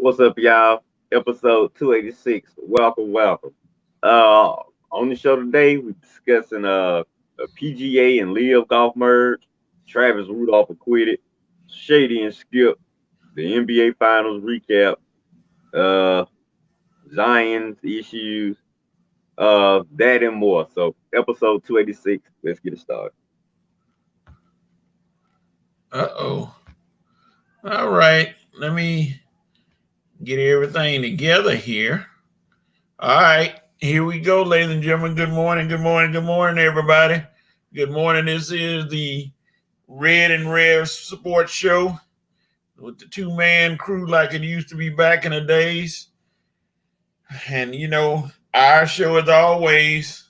What's up, y'all? Episode 286. Welcome, welcome. Uh, on the show today, we're discussing a PGA and Live golf merge. Travis Rudolph acquitted. Shady and Skip. The NBA Finals recap. Uh, Zion's issues. That and more. So, episode 286. Let's get it started. Uh-oh. All right. Let me get everything together here. All right. Here we go, ladies and gentlemen. Good morning. Good morning. Good morning, everybody. Good morning. This is the Red and Rare Sports Show with the two-man crew like it used to be back in the days. And, our show, as always,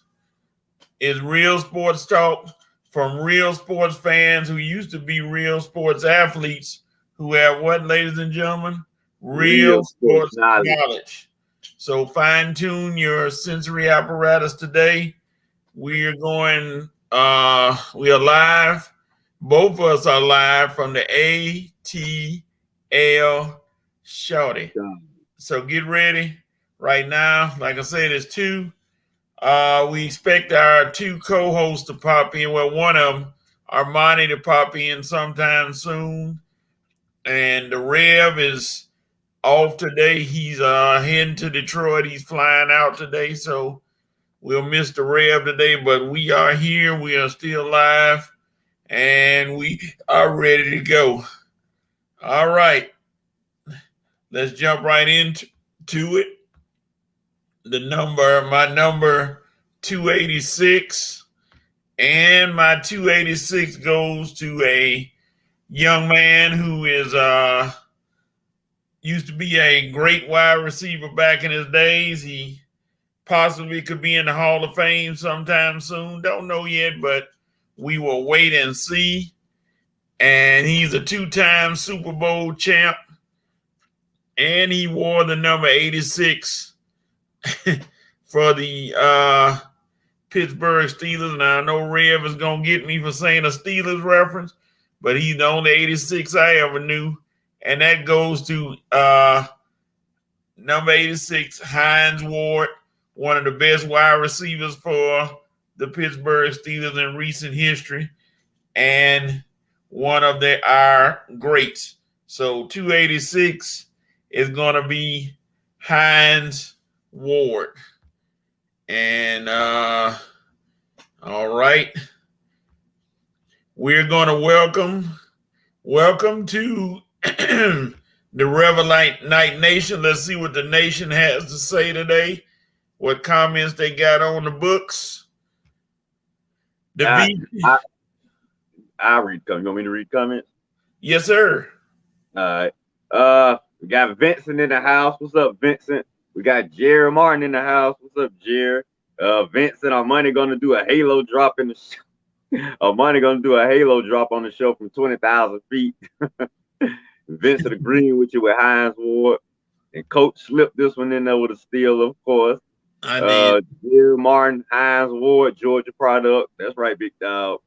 is real sports talk from real sports fans who used to be real sports athletes who have what, ladies and gentlemen? Real sports knowledge. So fine tune your sensory apparatus today. We are going, we are live. Both of us are live from the ATL Shorty. So get ready right now. Like I said, it's two. We expect our two co-hosts to pop in. Well, one of them, Armani, to pop in sometime soon. And the Rev is off today. He's heading to Detroit. He's flying out today, so we'll miss the Rev today. But we are here. We are still live, and we are ready to go. All right. Let's jump right into it. My number 286, and my 286 goes to a young man who is used to be a great wide receiver back in his days. He possibly could be in the Hall of Fame sometime soon. Don't know yet, but we will wait and see. And he's a two-time Super Bowl champ, and he wore the number 86 for the Pittsburgh Steelers. Now, I know Rev is going to get me for saying a Steelers reference, but he's the only 86 I ever knew. And that goes to number 86, Hines Ward, one of the best wide receivers for the Pittsburgh Steelers in recent history, and one of our greats. So 286 is going to be Hines Ward. And all right, we're going to welcome to the Revelite Night Nation. Let's see what the nation has to say today, what comments they got on the books. I read comments. You want me to read comments? Yes, sir. All right. We got Vincent in the house. What's up, Vincent? We got Jerry Martin in the house. What's up, Jerry? Vincent, our money gonna do a halo drop in the show. Our money gonna do a halo drop on the show from 20,000 feet. Vincent agreeing with you with Hines Ward. And Coach slipped this one in there with a steal, of course. I did. Jerry Martin, Hines Ward, Georgia product. That's right, big dog.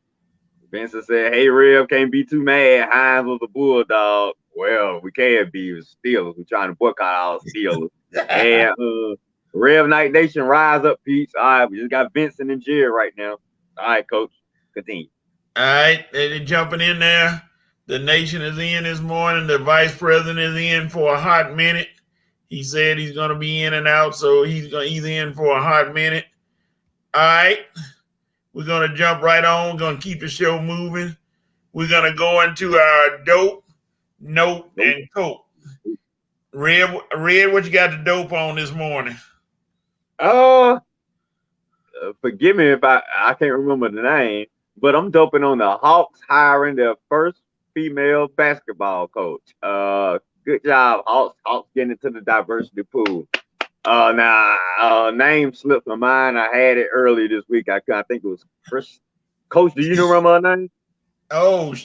Vincent said, hey, Rev, can't be too mad. Hines was a Bulldog. Well, we can't be Steelers. We're trying to boycott our Steelers. And Rev Night Nation, rise up, Peach. All right, we just got Vincent and Jerry right now. All right, Coach, continue. All right, they're jumping in there. The nation is in this morning. The vice president is in for a hot minute. He said he's going to be in and out, so he's in for a hot minute. All right, we're going to jump right on. We're going to keep the show moving. We're going to go into our dope, note, and coke. Red, what you got the dope on this morning? Forgive me if I can't remember the name, but I'm doping on the Hawks hiring their first female basketball coach. Good job, Hawks. Hawks getting into the diversity pool. Name slipped my mind. I had it earlier this week. I think it was Chris. Coach, do you remember her name? Oh,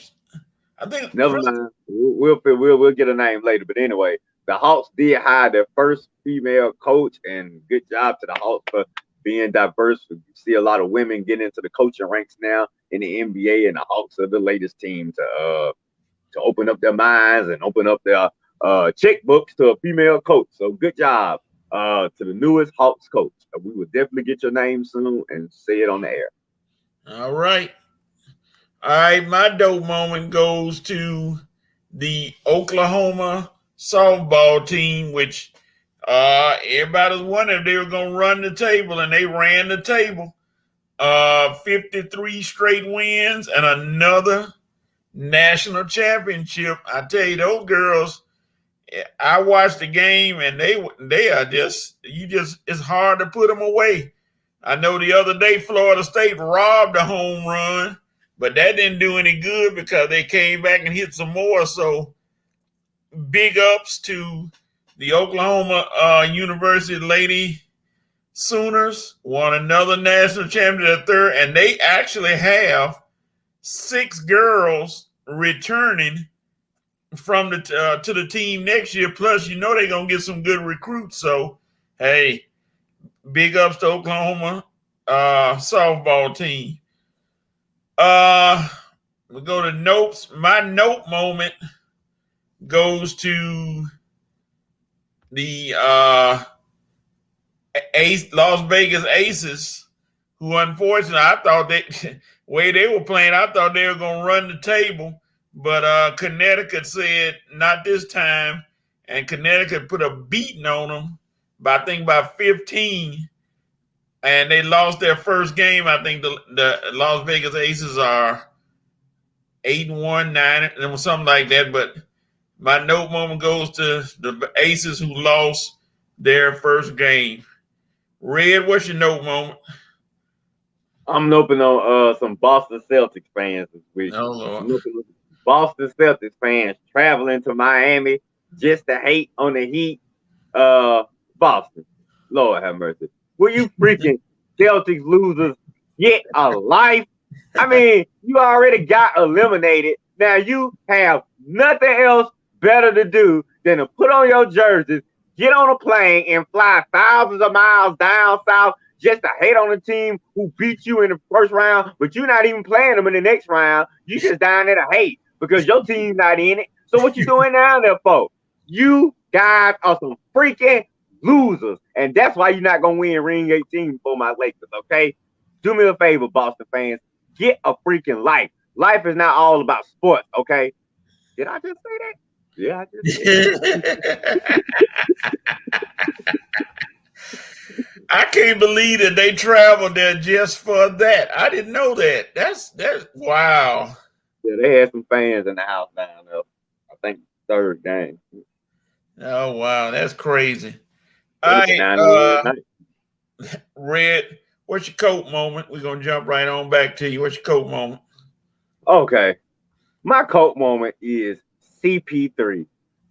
I think. Never mind. We'll get a name later. But anyway, the Hawks did hire their first female coach, and good job to the Hawks for being diverse. You see a lot of women getting into the coaching ranks now in the NBA, and the Hawks are the latest team to open up their minds and open up their checkbooks to a female coach. So good job to the newest Hawks coach. We will definitely get your name soon and say it on the air. All right. All right. My dope moment goes to the Oklahoma softball team, which everybody was wondering if they were going to run the table, and they ran the table. 53 straight wins and another national championship. I tell you, those girls, I watched the game and they are just it's hard to put them away. I know the other day Florida State robbed a home run, but that didn't do any good because they came back and hit some more. So big ups to the Oklahoma University Lady Sooners, won another national championship, third, and they actually have 6 girls returning from the to the team next year. Plus, they're gonna get some good recruits. So, hey, big ups to Oklahoma softball team. We go to notes. My note moment goes to the Las Vegas Aces, who unfortunately I thought way they were playing, I thought they were gonna run the table, but Connecticut said not this time, and Connecticut put a beating on them by 15, and they lost their first game. I think the Las Vegas Aces are 8-1, 9, and something like that. But my note moment goes to the Aces who lost their first game. Red, what's your note moment? I'm noping on some Boston Celtics fans this week. Oh, Lord. Boston Celtics fans traveling to Miami just to hate on the Heat. Boston, Lord have mercy. Will you freaking Celtics losers get a life? I mean, you already got eliminated. Now you have nothing else better to do than to put on your jerseys, get on a plane, and fly thousands of miles down south just to hate on a team who beat you in the first round, but you're not even playing them in the next round. You just down there to hate because your team's not in it. So what you doing down there for? You guys are some freaking losers, and that's why you're not gonna win ring 18 for my Lakers. Okay, do me a favor, Boston fans. Get a freaking life. Life is not all about sports. Okay, did I just say that? Yeah, I just said that. I can't believe that they traveled there just for that. I didn't know that. That's wow. Yeah, they had some fans in the house down there. I think third game. Oh wow, that's crazy. All right, Red, what's your coat moment? We're gonna jump right on back to you. What's your coat moment? Okay, my coat moment is CP3.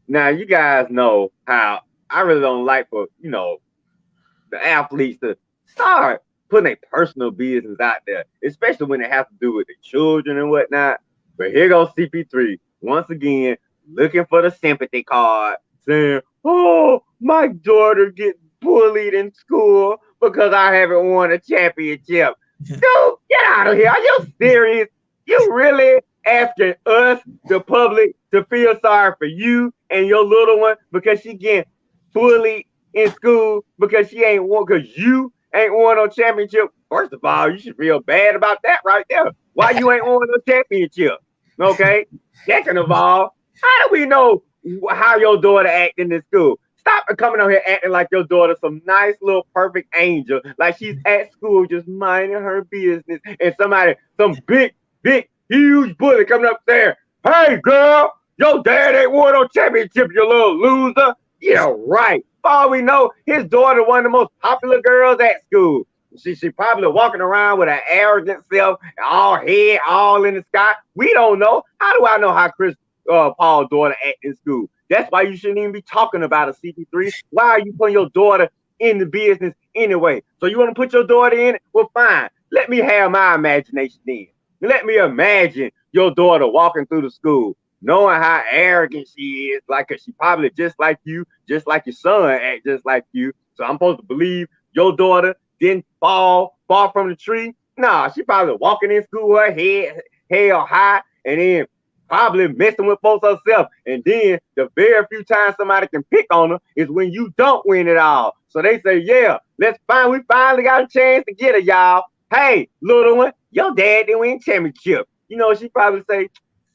Now you guys know how I really don't like for the athletes to start putting their personal business out there, especially when it has to do with the children and whatnot. But here goes CP3 once again, looking for the sympathy card, saying, "Oh, my daughter gets bullied in school because I haven't won a championship." Dude, get out of here! Are you serious? You really asking us, the public, to feel sorry for you and your little one because she getting bullied in school because she ain't won, because you ain't won no championship? First of all, you should feel bad about that right there. Why you ain't won no championship? Okay. Second of all, how do we know how your daughter acting in school? Stop coming on here acting like your daughter's some nice little perfect angel, like she's at school just minding her business, and some big, huge bully coming up there. "Hey, girl, your dad ain't won no championship, you little loser." Yeah, right. For all we know, his daughter one of the most popular girls at school. She probably walking around with an arrogant self, all head, all in the sky. We don't know. How do I know how Chris Paul's daughter act in school? That's why you shouldn't even be talking about a CP3. Why are you putting your daughter in the business anyway? So you want to put your daughter in it? Well, fine. Let me have my imagination then. Let me imagine your daughter walking through the school, knowing how arrogant she is, like she probably just like you, just like your son act just like you. So I'm supposed to believe your daughter didn't fall from the tree? Nah, she probably walking in school, her head held high, and then probably messing with folks herself. And then the very few times somebody can pick on her is when you don't win it all. So they say, yeah, we finally got a chance to get her, y'all. Hey, little one, your dad didn't win championship. You know, she probably say,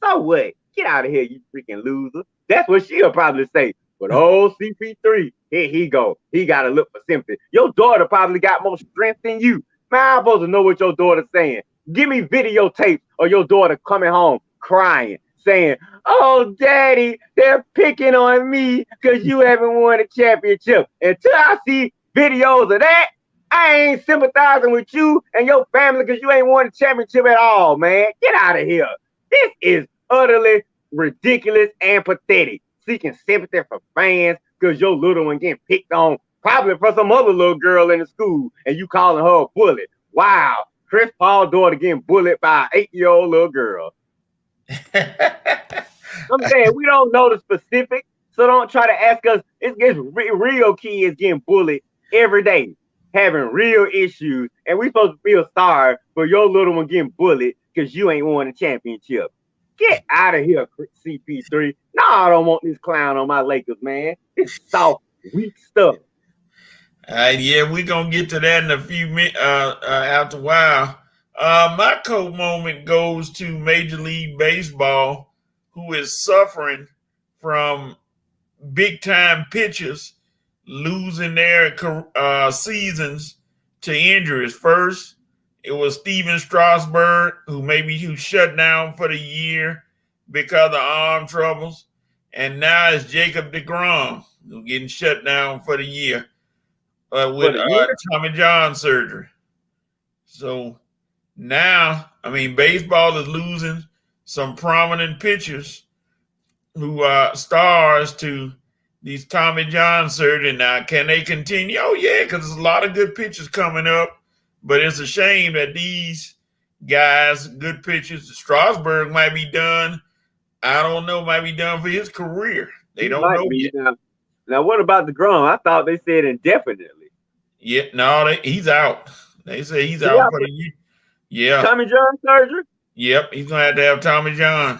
so what? Get out of here, you freaking loser. That's what she'll probably say. But old CP3, here he go. He got to look for sympathy. Your daughter probably got more strength than you. Man, I'm supposed to know what your daughter's saying. Give me videotapes of your daughter coming home crying, saying, oh, daddy, they're picking on me because you haven't won a championship. Until I see videos of that, I ain't sympathizing with you and your family because you ain't won a championship at all, man. Get out of here. This is utterly ridiculous and pathetic. Seeking sympathy from fans because your little one getting picked on probably for some other little girl in the school and you calling her a bully. Wow. Chris Paul's daughter getting bullied by an 8-year-old little girl. I'm saying we don't know the specifics, so don't try to ask us. It's real kids getting bullied every day, having real issues, and we supposed to feel sorry for your little one getting bullied because you ain't won a championship. Get out of here, CP3. No, I don't want this clown on my Lakers, man. It's soft, weak stuff. Yeah, we're gonna get to that in a few minutes after a while. My coat moment goes to Major League Baseball, who is suffering from big time pitchers losing their seasons to injuries. First, it was Steven Strasburg, who shut down for the year because of arm troubles. And now it's Jacob deGrom, who's getting shut down for the year with Tommy John surgery. So now, baseball is losing some prominent pitchers who are stars to these Tommy John surgery. Now, can they continue? Oh, yeah, because there's a lot of good pitchers coming up. But it's a shame that these guys, good pitchers, Strasburg might be done. I don't know, might be done for his career. They don't know yet. Now, what about deGrom? I thought they said indefinitely. Yeah, no, he's out. They say he's out for the year. Yeah. Tommy John surgery? Yep, he's going to have Tommy John.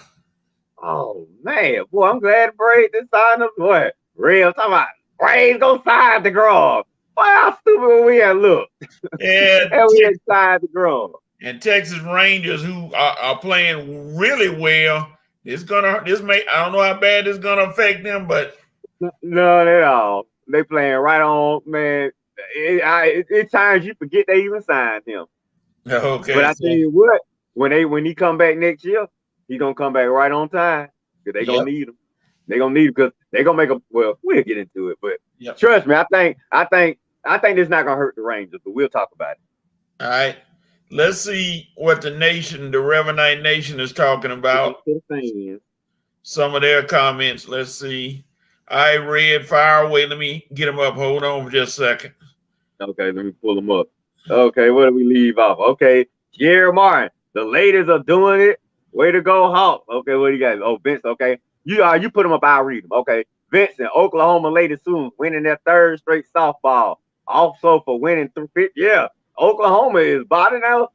Oh, man. Boy, I'm glad Braves did sign up. Boy, real talking about Braves going to sign deGrom. Boy, how stupid we had looked. And we had signed deGrom. And Texas Rangers, who are playing really well, I don't know how bad it's gonna affect them, but none at all. They playing right on, man. It's times you forget they even signed him. Okay. But I tell you what, when he come back next year, he gonna come back right on time because they gonna need him. They gonna need him because they gonna make a. Well, we'll get into it, but trust me, I think this is not gonna hurt the Rangers, but we'll talk about it. All right. Let's see what the Revenite Nation is talking about. Some of their comments. Let's see. I read fire away. Let me get them up. Hold on for just a second. Okay, let me pull them up. Okay, where do we leave off? Okay, Jerry Martin. The ladies are doing it. Way to go, Hawk. Okay, what do you got? Oh, Vince. Okay, you put them up. I'll read them. Okay, Vincent. Oklahoma ladies soon winning their third straight softball. Also for winning through 50. Yeah. Oklahoma is bottom now.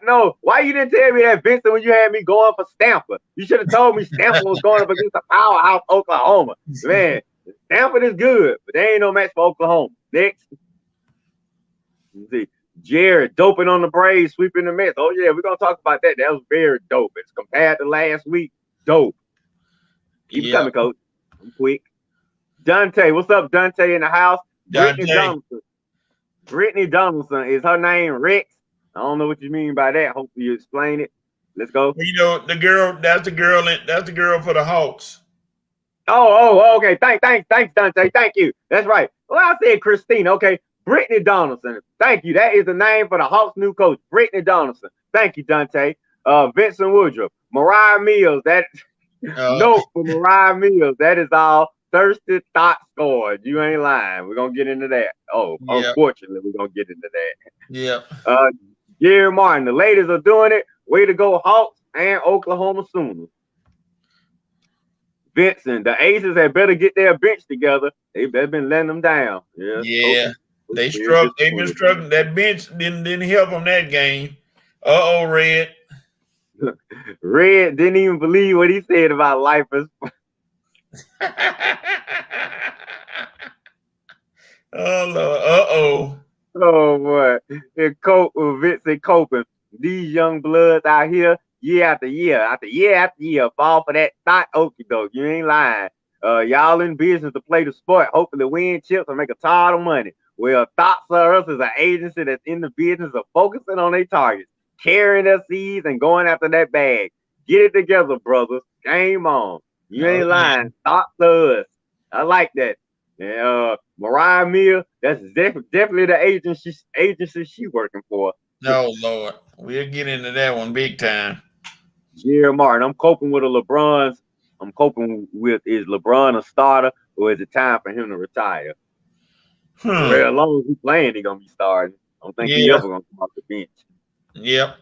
No. Why you didn't tell me that, Vincent, when you had me going for Stanford? You should have told me Stanford was going up against the powerhouse Oklahoma. Man, Stanford is good, but they ain't no match for Oklahoma. Next. Let's see. Jared doping on the Braves, sweeping the Mets. Oh, yeah, we're going to talk about that. That was very dope. It's compared to last week. Dope. Keep coming, Coach. I'm quick. Dante, what's up, Dante in the house? Brittany Donaldson, is her name Rex? I don't know what you mean by that. Hopefully you explain it. Let's go. You know, that's the girl for the Hawks. Oh, okay. Thanks, Dante. Thank you. That's right. Well, I said Christine. Okay. Brittany Donaldson. Thank you. That is the name for the Hawks' new coach, Brittany Donaldson. Thank you, Dante. Vincent Woodruff. Mariah Mills. Note for Mariah Mills. That is all. Thirsty thought scored. You ain't lying. We're gonna get into that. Unfortunately, we're gonna get into that. Yeah. Jerry Martin, the ladies are doing it. Way to go, Hawks and Oklahoma Sooners. Vincent, the Aces had better get their bench together. They've been letting them down. Yeah. They've been struggling. That bench didn't help them that game. Red. Red didn't even believe what he said about life. Oh Lord. Uh-oh. Oh boy, and Vincent Coping. These young bloods out here, year after year, after year after year, fall for that thought okie doke. You ain't lying. Y'all in business to play the sport, hopefully win chips and make a ton of money. Well, Thoughts R Us is an agency that's in the business of focusing on their targets, carrying their seeds, and going after that bag. Get it together, brothers. Game on. You Oh, ain't yeah. lying. Thoughts R Us. I like that. Yeah, Mariah Mill, that's definitely the agency she working for. No, Lord. We'll get into that one big time. Jerry Martin. I'm coping with a LeBron's. I'm coping with is LeBron a starter or is it time for him to retire? Well, as long as he's playing, he's gonna be starting. I don't think he Yeah. ever gonna come off the bench. Yep.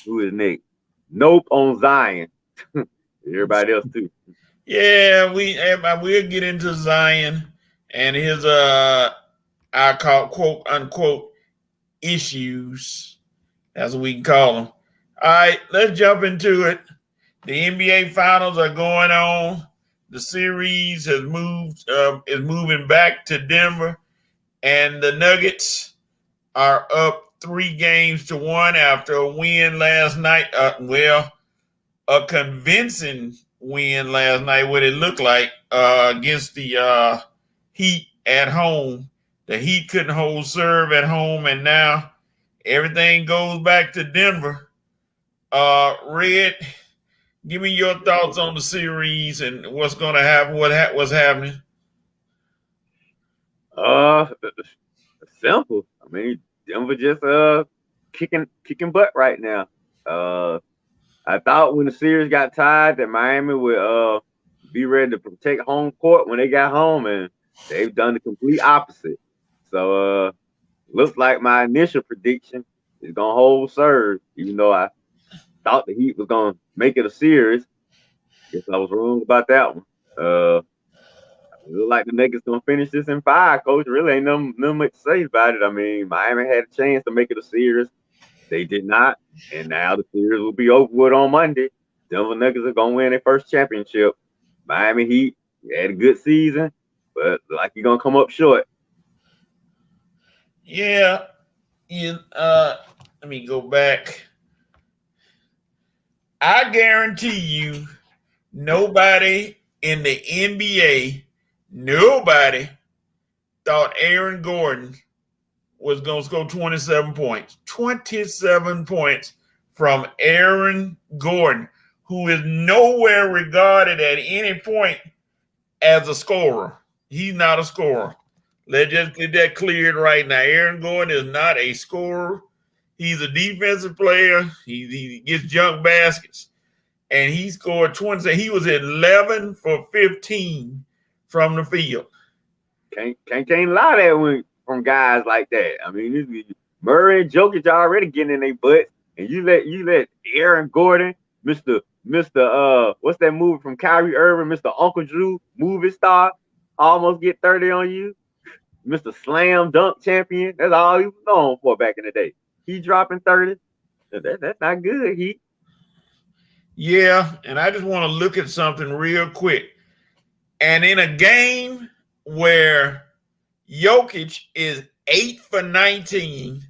Who is next? Nope on Zion. Everybody else too. Yeah, we'll get into Zion and his I call quote unquote issues. That's what we can call them. All right, let's jump into it. The NBA finals are going on. The series has moved is moving back to Denver, and the Nuggets are up 3-1 after a win last night. A convincing win last night, what it looked like against the Heat at home. The Heat couldn't hold serve at home, and now everything goes back to Denver. Red, give me your thoughts on the series and what's going to happen. What's happening? Simple. I mean, Denver just kicking butt right now. I thought when the series got tied that Miami would be ready to protect home court when they got home, and they've done the complete opposite. So looks like my initial prediction is gonna hold serve, even though I thought the Heat was gonna make it a series. Guess I was wrong about that one. It look like the Nuggets gonna finish this in 5, coach. Really ain't nothing much to say about it. I mean, Miami had a chance to make it a series. They did not, and now the series will be over with on Monday. Denver Nuggets are gonna win their first championship. Miami Heat had a good season, but like you're gonna come up short. Yeah. Let me go back. I guarantee you, nobody in the NBA, nobody thought Aaron Gordon was going to score 27 points. 27 points from Aaron Gordon, who is nowhere regarded at any point as a scorer. He's not a scorer. Let's just get that cleared right now. Aaron Gordon is not a scorer. He's a defensive player. He gets junk baskets. And he scored 20. He was 11 for 15 from the field. Can't lie that one from guys like that. I mean, Murray and Jokic already getting in their butts, and you let Aaron Gordon, Mr. What's that movie from Kyrie Irving, Mr. Uncle Drew, movie star, almost get 30 on you. Mr. Slam Dunk champion. That's all he was known for back in the day. He dropping 30. That's not good, Heat. Yeah, and I just want to look at something real quick. And in a game where Jokic is 8 for 19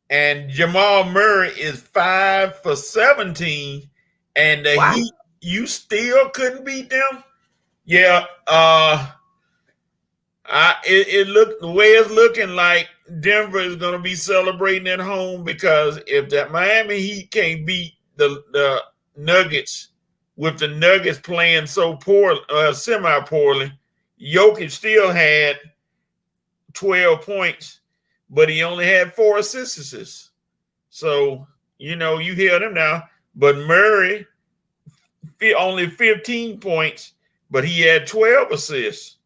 and Jamal Murray is 5 for 17, and the Heat, you still couldn't beat them? Yeah, it looked the way it's looking like Denver is going to be celebrating at home, because if that Miami Heat can't beat the Nuggets, with the Nuggets playing so poor, semi-poorly, Jokic still had 12 points, but he only had 4 assists. So, you hear them now. But Murray, only 15 points, but he had 12 assists.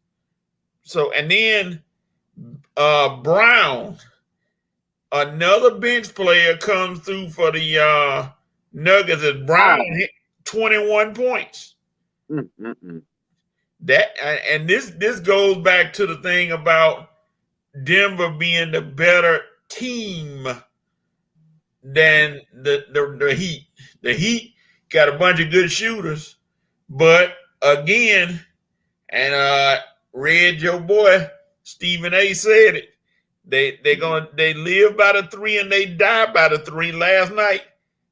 So, and then Brown, another bench player, comes through for the Nuggets. As Brown hit 21 points. That and this goes back to the thing about Denver being the better team than the Heat. The Heat got a bunch of good shooters, but again, and Red, your boy Stephen A. said it. They live by the three and they die by the three. Last night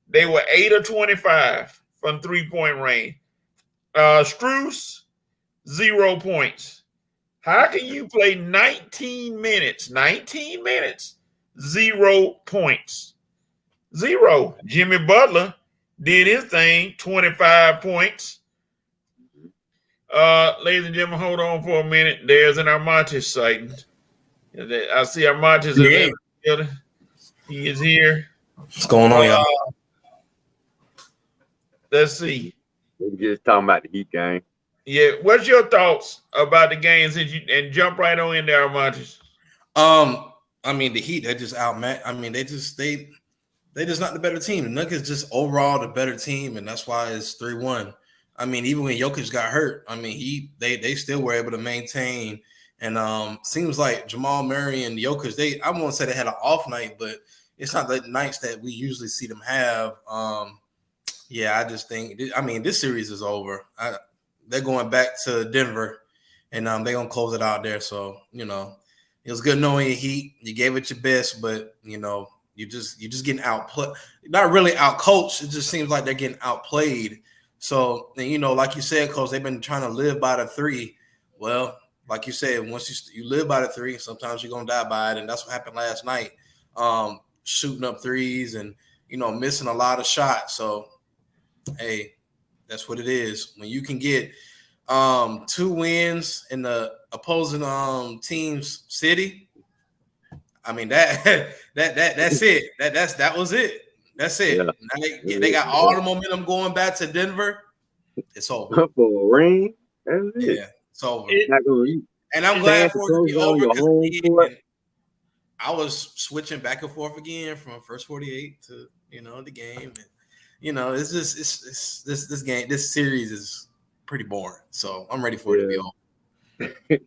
they were 8 of 25 from 3-point range. Strus, 0 points. How can you play 19 minutes? 19 minutes, 0 points. 0. Jimmy Butler did his thing, 25 points. Ladies and gentlemen, hold on for a minute. There's an Armontes sighting. I see Armontes is in the building. He is here. What's going on, y'all? Let's see. We just talking about the Heat game. Yeah, what's your thoughts about the game and jump right on in there, Armontes? I mean, the Heat, they just outmatched. I mean, they just not the better team. The Nuggets just overall the better team, and that's why it's 3-1. I mean, even when Jokic got hurt, I mean, they still were able to maintain. And seems like Jamal Murray and Jokic, I won't say they had an off night, but it's not the nights that we usually see them have. Yeah, I just think, I mean, this series is over. They're going back to Denver, and they're going to close it out there. So, you know, it was good knowing your Heat. You gave it your best, but, you know, you're just getting outplayed. Not really outcoached. It just seems like they're getting outplayed. So, and, you know, like you said, Coach, they've been trying to live by the three. Well, like you said, once you live by the three, sometimes you're going to die by it, and that's what happened last night. Shooting up threes and, you know, missing a lot of shots. So, hey, that's what it is. When you can get 2 wins in the opposing team's city, I mean that's it. That was it. That's it. Yeah. They got all the momentum going back to Denver. It's over. For a ring, that's it. Yeah, it's over. And I'm glad for it to be over. I was switching back and forth again from first 48 to, you know, the game. And, you know, it's just this game, this series is pretty boring. So I'm ready for it to be over.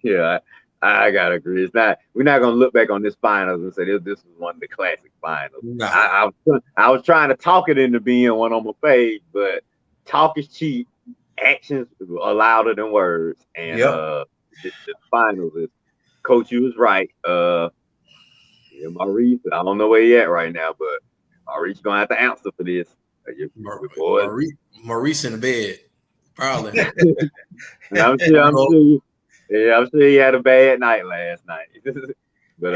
Yeah, I gotta agree. We're not gonna look back on this finals and say this was one of the classic finals. No. I was trying to talk it into being one on my page, but talk is cheap. Actions are louder than words. And the finals is, Coach, you was right. Maurice, I don't know where he at right now, but Maurice gonna have to answer for this. Maurice in the bed, probably. I'm sure he had a bad night last night. But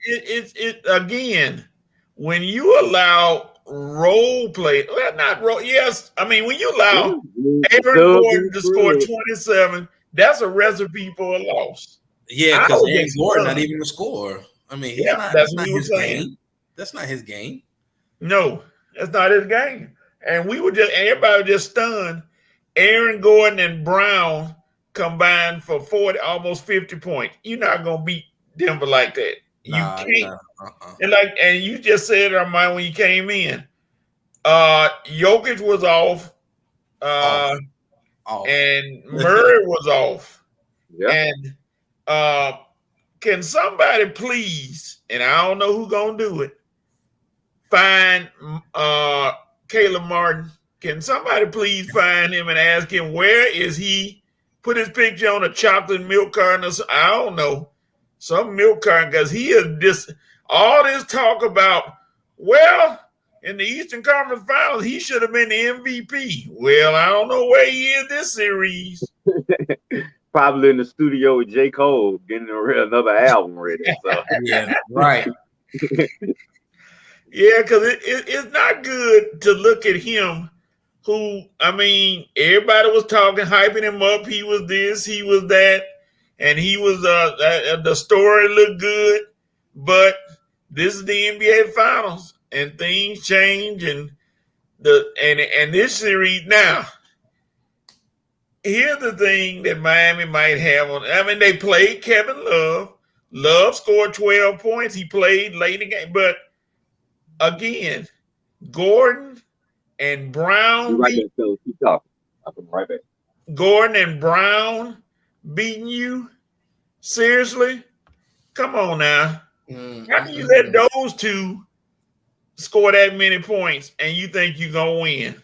it again, when you allow role play, not role. Yes, I mean when you allow Aaron Gordon to score 27, that's a recipe for a loss. Yeah, because Aaron Gordon not even a scorer. I mean, that's not his game. That's not his game. No, that's not his game. And everybody was just stunned. Aaron Gordon and Brown combined for 40, almost 50 points. You're not gonna beat Denver like that. You can't. And you just said it on mine when you came in. Jokic was off. And Murray was off. Yeah. And can somebody please, and I don't know who's gonna do it, find Caleb Martin? Can somebody please find him and ask him where is he? Put his picture on a chocolate milk carton. I don't know, some milk carton, because he is all this talk about. Well, in the Eastern Conference Finals, he should have been the MVP. Well, I don't know where he is this series. Probably in the studio with J. Cole getting another album ready. So. Yeah, right. Yeah, because it's not good to look at him. Who, I mean, everybody was talking, hyping him up. He was this, he was that, and he was the story looked good. But this is the NBA Finals, and things change, and this series now. Here's the thing that Miami might have on. I mean, they played Kevin Love. Love scored 12 points. He played late in the game. But again, Gordon and Brown. Keep talking. I'll come right back. Gordon and Brown beating you? Seriously? Come on now. How can you let those two score that many points and you think you're gonna win?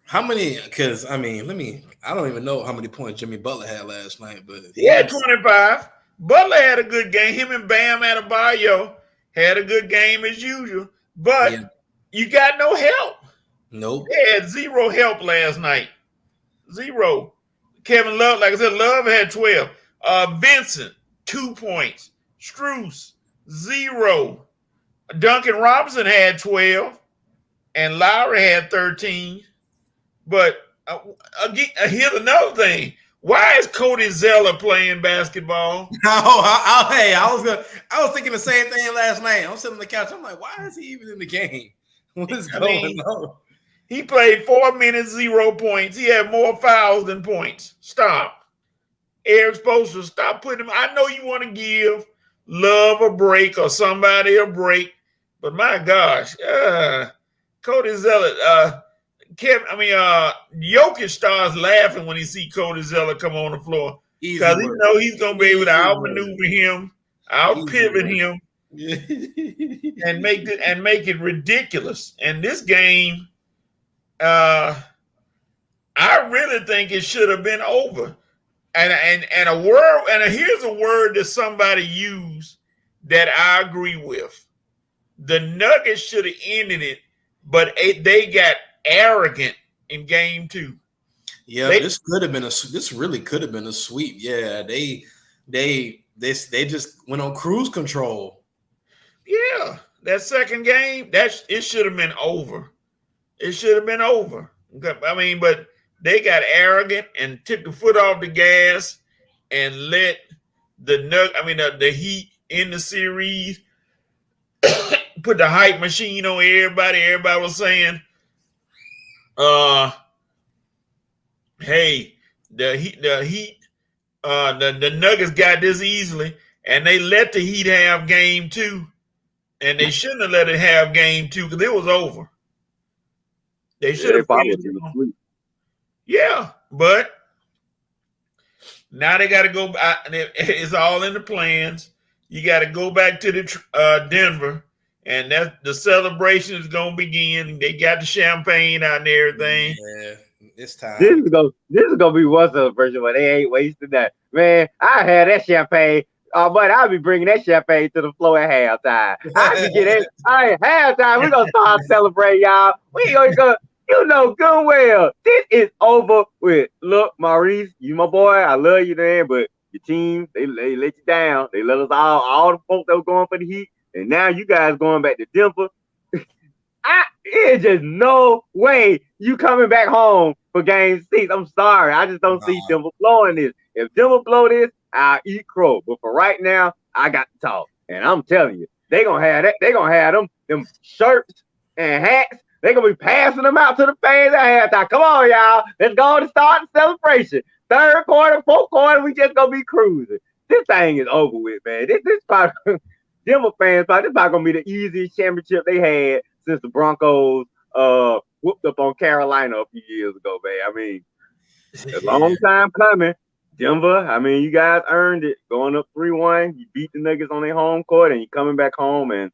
How many? Because I mean, I don't even know how many points Jimmy Butler had last night, but He had 25. Butler had a good game. Him and Bam Adebayo had a good game as usual, but you got no help. Nope. They had zero help last night. Zero. Kevin Love, like I said, Love had 12. Vincent, 2 points. Strus, 0. Duncan Robinson had 12. And Lowry had 13. But again, here's another thing. Why is Cody Zeller playing basketball? Hey, I was thinking the same thing last night. I'm sitting on the couch. I'm like, why is he even in the game? What is going on? He played 4 minutes, 0 points. He had more fouls than points. Stop. Eric Spoelstra, stop putting him. I know you want to give Love a break or somebody a break, but my gosh, Cody Zeller, Jokic starts laughing when he see Cody Zeller come on the floor because he know he's gonna be able to outmaneuver him, out-pivot him, and make it ridiculous. And this game, I really think it should have been over. And a word, and here's a word that somebody used that I agree with. The Nuggets should have ended it, but they got arrogant in game 2. Yeah, this really could have been a sweep. Yeah, they just went on cruise control. Yeah, that second game, it should have been over. It should have been over. I mean, but they got arrogant and took the foot off the gas and let the Heat in the series put the hype machine on everybody. Everybody was saying, hey, the Nuggets got this easily, and they let the Heat have game 2, and they shouldn't have let it have game 2 because it was over. They should have finished it. Yeah, but now they got to go. It's all in the plans. You got to go back to the Denver, and that the celebration is going to begin. They got the champagne out and everything. Yeah, it's time. This is gonna be one celebration, but they ain't wasting that. Man, I had that champagne. But I'll be bringing that champagne to the floor at halftime. I can get it. Halftime, we're gonna start celebrating, y'all. We gonna go. You know good well this is over with. Look, Maurice, you my boy. I love you, man, but your team, they let you down. They let us all the folks that were going for the Heat, and now you guys going back to Denver. It's just no way you coming back home for game 6. I'm sorry. I just don't see Denver blowing this. If Denver blow this, I'll eat crow. But for right now, I got to talk. And I'm telling you, they gonna have that. They gonna have them shirts and hats. They're going to be passing them out to the fans at halftime. Come on, y'all. Let's go and start the celebration. 3rd quarter, 4th quarter, we just going to be cruising. This thing is over with, man. This probably, Denver fans, this probably going to be the easiest championship they had since the Broncos whooped up on Carolina a few years ago, man. I mean, a long time coming. Denver, I mean, you guys earned it. Going up 3-1. You beat the Nuggets on their home court, and you're coming back home. And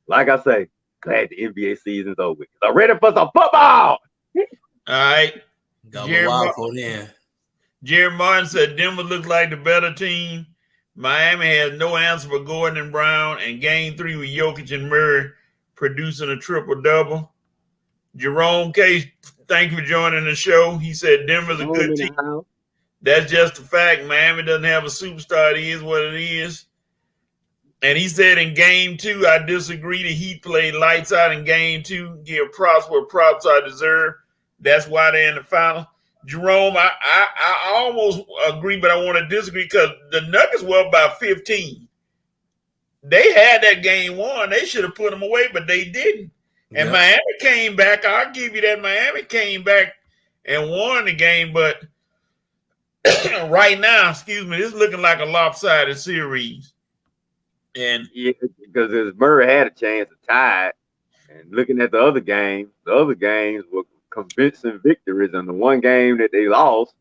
like I say, glad the NBA season's over. I'm ready for some football. All right. Jerry Martin said Denver looks like the better team. Miami has no answer for Gordon and Brown, and game 3 with Jokic and Murray producing a triple-double. Jerome Case, thank you for joining the show. He said Denver's a good team. That's just a fact. Miami doesn't have a superstar. It is what it is. And he said in game 2, I disagree. The Heat played lights out in game 2. Give props where props are deserved. That's why they're in the final. Jerome, I almost agree, but I want to disagree because the Nuggets were up by 15. They had that game won. They should have put them away, but they didn't. And Miami came back. I'll give you that. Miami came back and won the game, but right now, this is looking like a lopsided series. And yeah, because Murray had a chance to tie it. And looking at the other games were convincing victories. And the one game that they lost,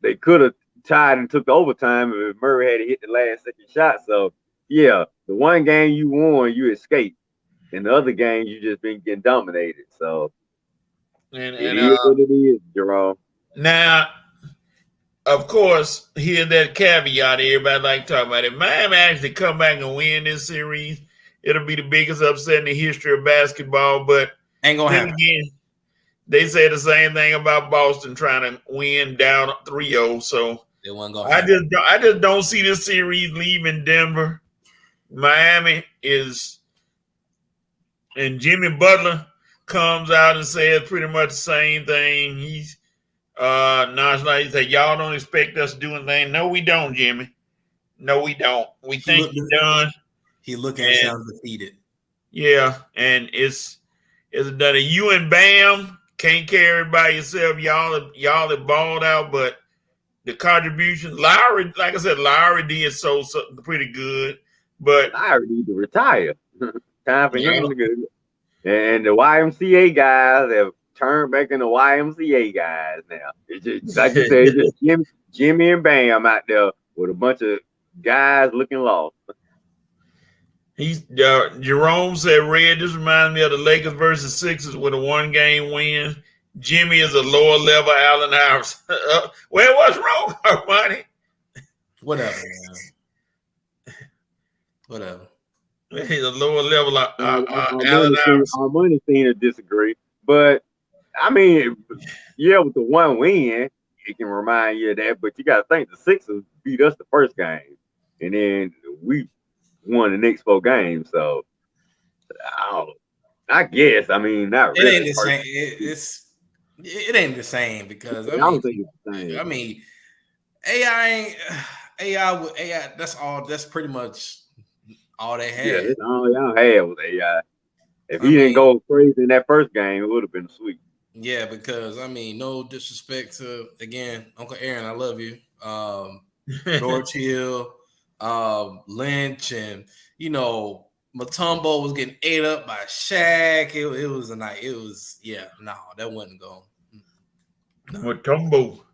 they could have tied and took the overtime if Murray had hit the last second shot. So, yeah, the one game you won, you escaped. In the other games, you just been getting dominated. So And it is what it is, Jerome. now, of course, here's that caveat everybody like to talk about. If Miami actually come back and win this series, it'll be the biggest upset in the history of basketball. But Ain't gonna then happen. again, they say the same thing about Boston trying to win down 3-0. So It wasn't gonna happen. I just don't see this series leaving Denver. Miami is, and Jimmy Butler comes out and says pretty much the same thing. He's nonchalant. He said, "Y'all don't expect us to do anything." No, we don't, Jimmy. No, we don't. We think you're done. He looking and sounds defeated. Yeah, and it's done. You and Bam can't carry it by yourself. Y'all have balled out, but the contribution, Lowry, like I said, Lowry did so pretty good. But Lowry need to retire. Time for him to go. And the YMCA guys have turned back into YMCA guys now. It's just, like you said, it's just Jimmy and Bam out there with a bunch of guys looking lost. He's Jerome said, "Red, this reminds me of the Lakers versus Sixers with a 1-game win. Jimmy is a lower level Allen Iverson." Well, what's wrong, Armani? Whatever, man. Whatever. He's a lower level Allen Iverson. Our money seen to disagree, but I mean, yeah, with the one win, it can remind you of that. But you got to think the Sixers beat us the first game, and then we won the next 4 games. So I guess not It really. ain't the same. It ain't the same because I don't think it's the same. I mean, AI. That's all. That's pretty much all they had. Yeah, that's all y'all had was AI. If he didn't go crazy in that first game, it would have been sweet. Yeah, because no disrespect to Uncle Aaron, I love you. George Hill, Lynch, and Mutombo was getting ate up by Shaq. It was a night. It was that wasn't going. No. Mutombo,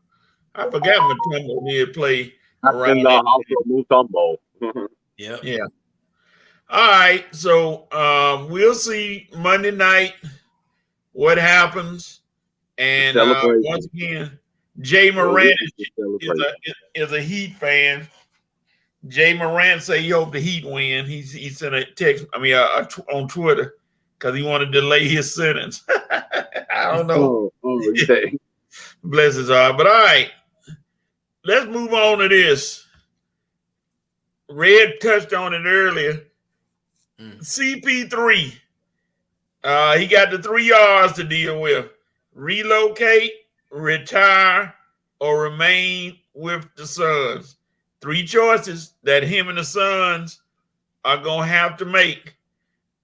I forgot Mutombo did play around. Mutombo. Yeah. All right, so we'll see Monday night what happens, and once again, Jay Morant is a Heat fan. Jay Morant say he hope the Heat win. He sent a text, on Twitter because he wanted to delay his sentence. I don't know. Bless his heart. But all right, let's move on to this. Red touched on it earlier. CP3, he got the 3 R's to deal with: relocate, retire, or remain with the Suns. 3 choices that him and the Suns are gonna have to make.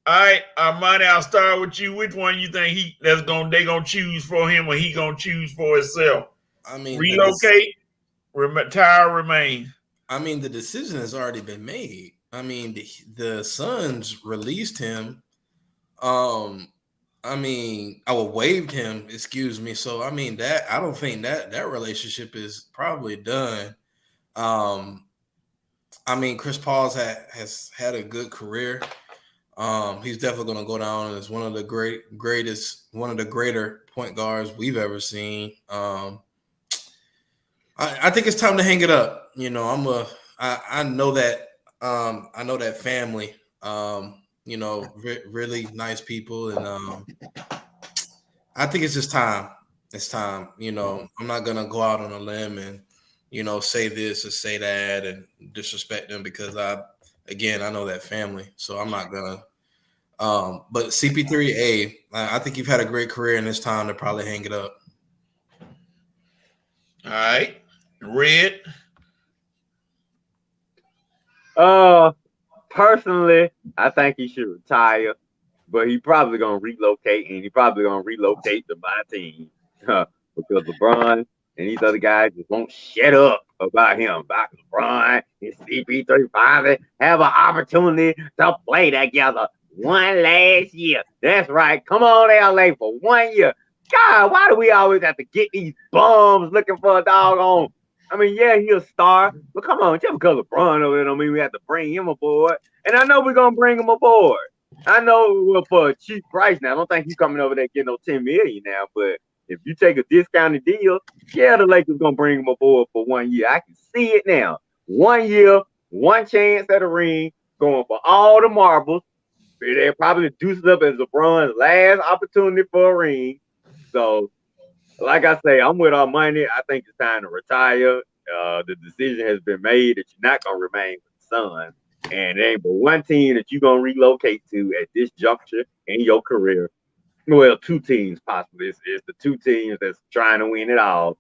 All right, Armani, I'll start with you. Which one you think they gonna choose for him, or he gonna choose for himself? Relocate, retire, remain. The decision has already been made. The Suns released him. Waived him. Excuse me. So that I don't think that relationship is probably done. Chris Paul's has had a good career. He's definitely going to go down as one of the greater point guards we've ever seen. I think it's time to hang it up. I know that. I know that family. Really nice people, and I think it's just time. It's time. I'm not gonna go out on a limb and say this or say that and disrespect them because I know that family, so I'm not gonna. But CP3, I think you've had a great career, and it's time to probably hang it up. All right, Red. Personally, I think he should retire, but he probably gonna relocate, and he probably gonna relocate to my team because LeBron and these other guys just won't shut up about him, about LeBron and CP3 finally have an opportunity to play together one last year. That's right. Come on, LA, for 1 year. God, why do we always have to get these bums looking for a doggone? Yeah, he's a star, but come on, just because LeBron over there don't mean we have to bring him aboard. And I know we're gonna bring him aboard. I know well for a cheap price now. I don't think he's coming over there getting no 10 million now, but if you take a discounted deal, yeah, the Lakers gonna bring him aboard for 1 year. I can see it now. 1 year, one chance at a ring, going for all the marbles. They'll probably deuce it up as LeBron's last opportunity for a ring. So, like I say, I'm with our money. I think it's time to retire. The decision has been made that you're not gonna remain with the Suns. And there ain't but one team that you're gonna relocate to at this juncture in your career. Well, two teams possibly. It's the two teams that's trying to win it all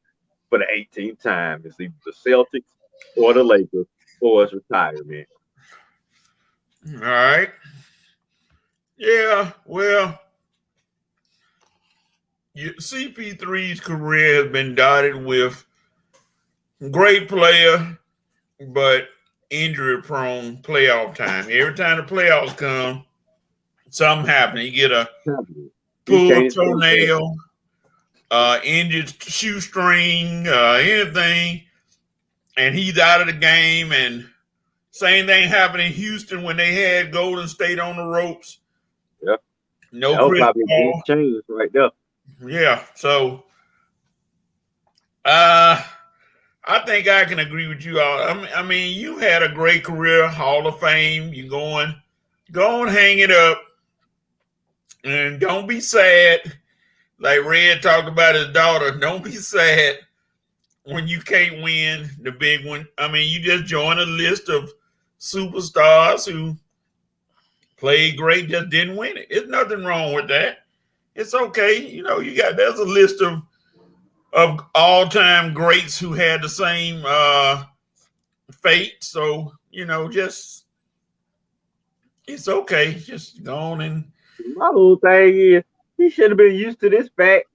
for the 18th time. It's either the Celtics or the Lakers or it's retirement. All right. Yeah, well, CP3's career has been dotted with great player, but injury-prone playoff time. Every time the playoffs come, something happens. You get a pulled toenail, injured shoestring, anything, and he's out of the game. And same thing happened in Houston when they had Golden State on the ropes. Yep. No Chris Paul. Changes right there. Yeah. So, I think I can agree with you all. I mean, you had a great career, Hall of Fame. You go and hang it up, and don't be sad. Like Red talked about his daughter. Don't be sad when you can't win the big one. I mean, you just join a list of superstars who played great, just didn't win it. There's nothing wrong with that. It's okay. You know, there's a list of all-time greats who had the same fate. So, just it's okay. Just go on. And my whole thing is he should have been used to this fact.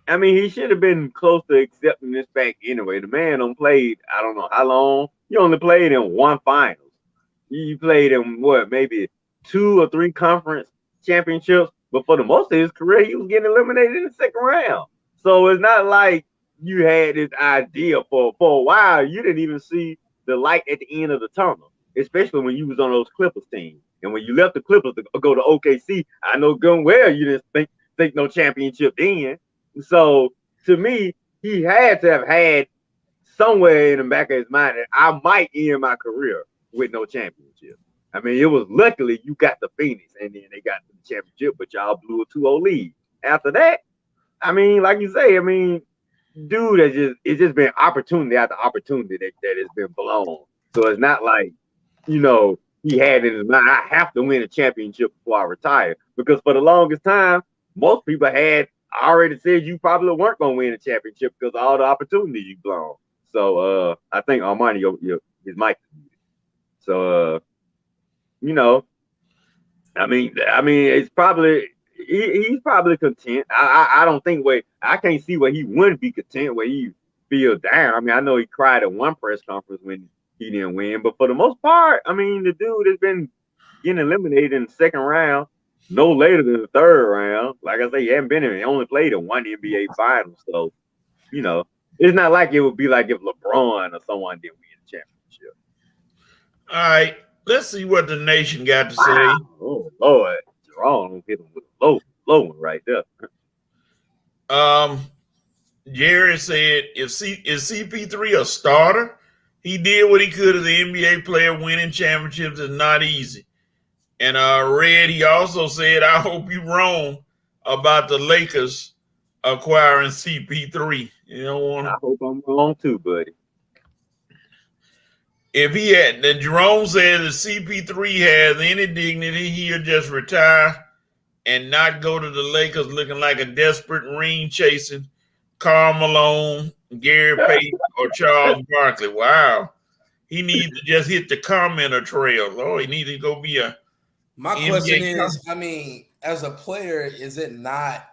I mean, he should have been close to accepting this fact anyway. The man only played, I don't know how long. He only played in one finals. He played in maybe 2 or 3 conference championships, but for the most of his career, he was getting eliminated in the second round. So it's not like you had this idea for a while. You didn't even see the light at the end of the tunnel, especially when you was on those Clippers teams. And when you left the Clippers to go to OKC, I know good and well you didn't think no championship then. So to me, he had to have had somewhere in the back of his mind that I might end my career with no championship. I mean, it was luckily you got the Phoenix and then they got the championship, but y'all blew a 2-0 lead. After that, I mean, like you say, I mean, dude, it's just been opportunity after opportunity that has been blown. So it's not like, he had in his mind, I have to win a championship before I retire. Because for the longest time, most people had already said you probably weren't going to win a championship because of all the opportunities you've blown. So I think Armani, his mic. So, I mean, it's probably he's probably content. I don't think I can't see where he wouldn't be content, where he feel down. I mean, I know he cried at one press conference when he didn't win, but for the most part, I mean, the dude has been getting eliminated in the second round, no later than the third round. Like I say, he only played in one NBA Finals, so it's not like it would be like if LeBron or someone didn't win the championship. All right. Let's see what the nation got to say. Oh, Lord. Jerome hit him with a low one right there. Jerry said, is CP3 a starter? He did what he could as an NBA player. Winning championships is not easy. And Red, he also said, I hope you're wrong about the Lakers acquiring CP3. You don't want to. I hope I'm wrong too, buddy. If he had, then Jerome said if CP3 has any dignity, he'll just retire and not go to the Lakers looking like a desperate ring chasing Karl Malone, Gary Payton, or Charles Barkley. Wow. He needs to just hit the commenter trail. Oh, he needs to go be a. My question is, I mean, as a player, is it not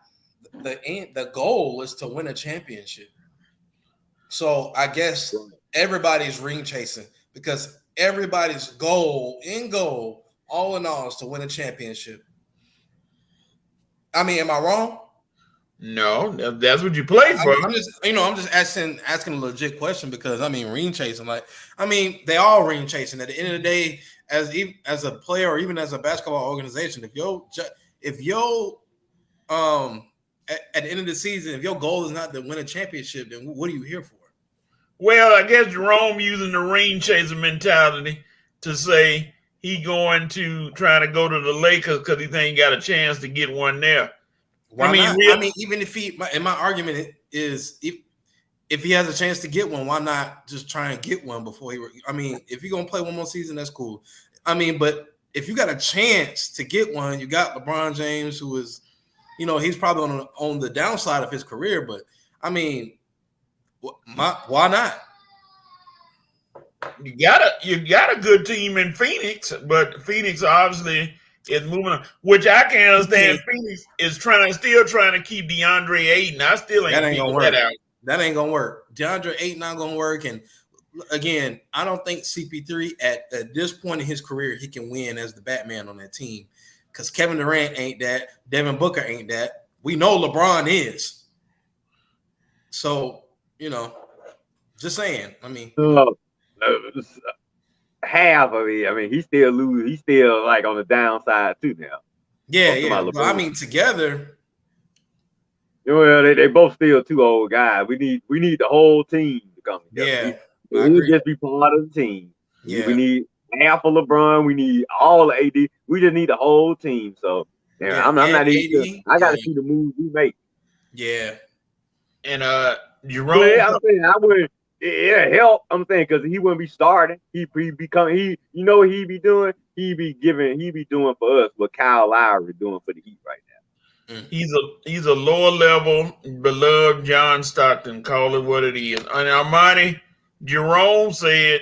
the goal is to win a championship? So I guess everybody's ring chasing because everybody's goal, all in all, is to win a championship. I mean, am I wrong? No, that's what you play for. I'm just asking a legit question because I mean, ring chasing. They all ring chasing. At the end of the day, as a player or even as a basketball organization, if at the end of the season, if your goal is not to win a championship, then what are you here for? Well, I guess Jerome using the ring chaser mentality to say he going to try to go to the Lakers because he think he got a chance to get one there. Why not? Even if my argument is if he has a chance to get one, why not just try and get one before he? If you're gonna play one more season, that's cool. But if you got a chance to get one, you got LeBron James, who is, he's probably on the downside of his career. But why not? You got a good team in Phoenix, but Phoenix obviously is moving on, which I can understand. Phoenix is still trying to keep DeAndre Ayton. I still ain't gonna work. That ain't gonna work. DeAndre Ayton not gonna work. And again, I don't think CP3 at this point in his career he can win as the Batman on that team, because Kevin Durant ain't that. Devin Booker ain't that. We know LeBron is. So just saying. Half of it. He still lose. He's still like on the downside too now. Yeah. But, together. Well, they both still two old guys. We need the whole team to come together. Yeah, we need just be part of the team. Yeah. We need half of LeBron. We need all the AD. We just need the whole team. So I'm not even. I got to see the moves we make. Yeah. And Jerome. I'm saying I wouldn't. It'll help. I'm saying because he wouldn't be starting. He'd be what he'd be doing. He'd be doing for us what Kyle Lowry doing for the Heat right now. He's a lower level beloved John Stockton. Call it what it is. And Armani Jerome said,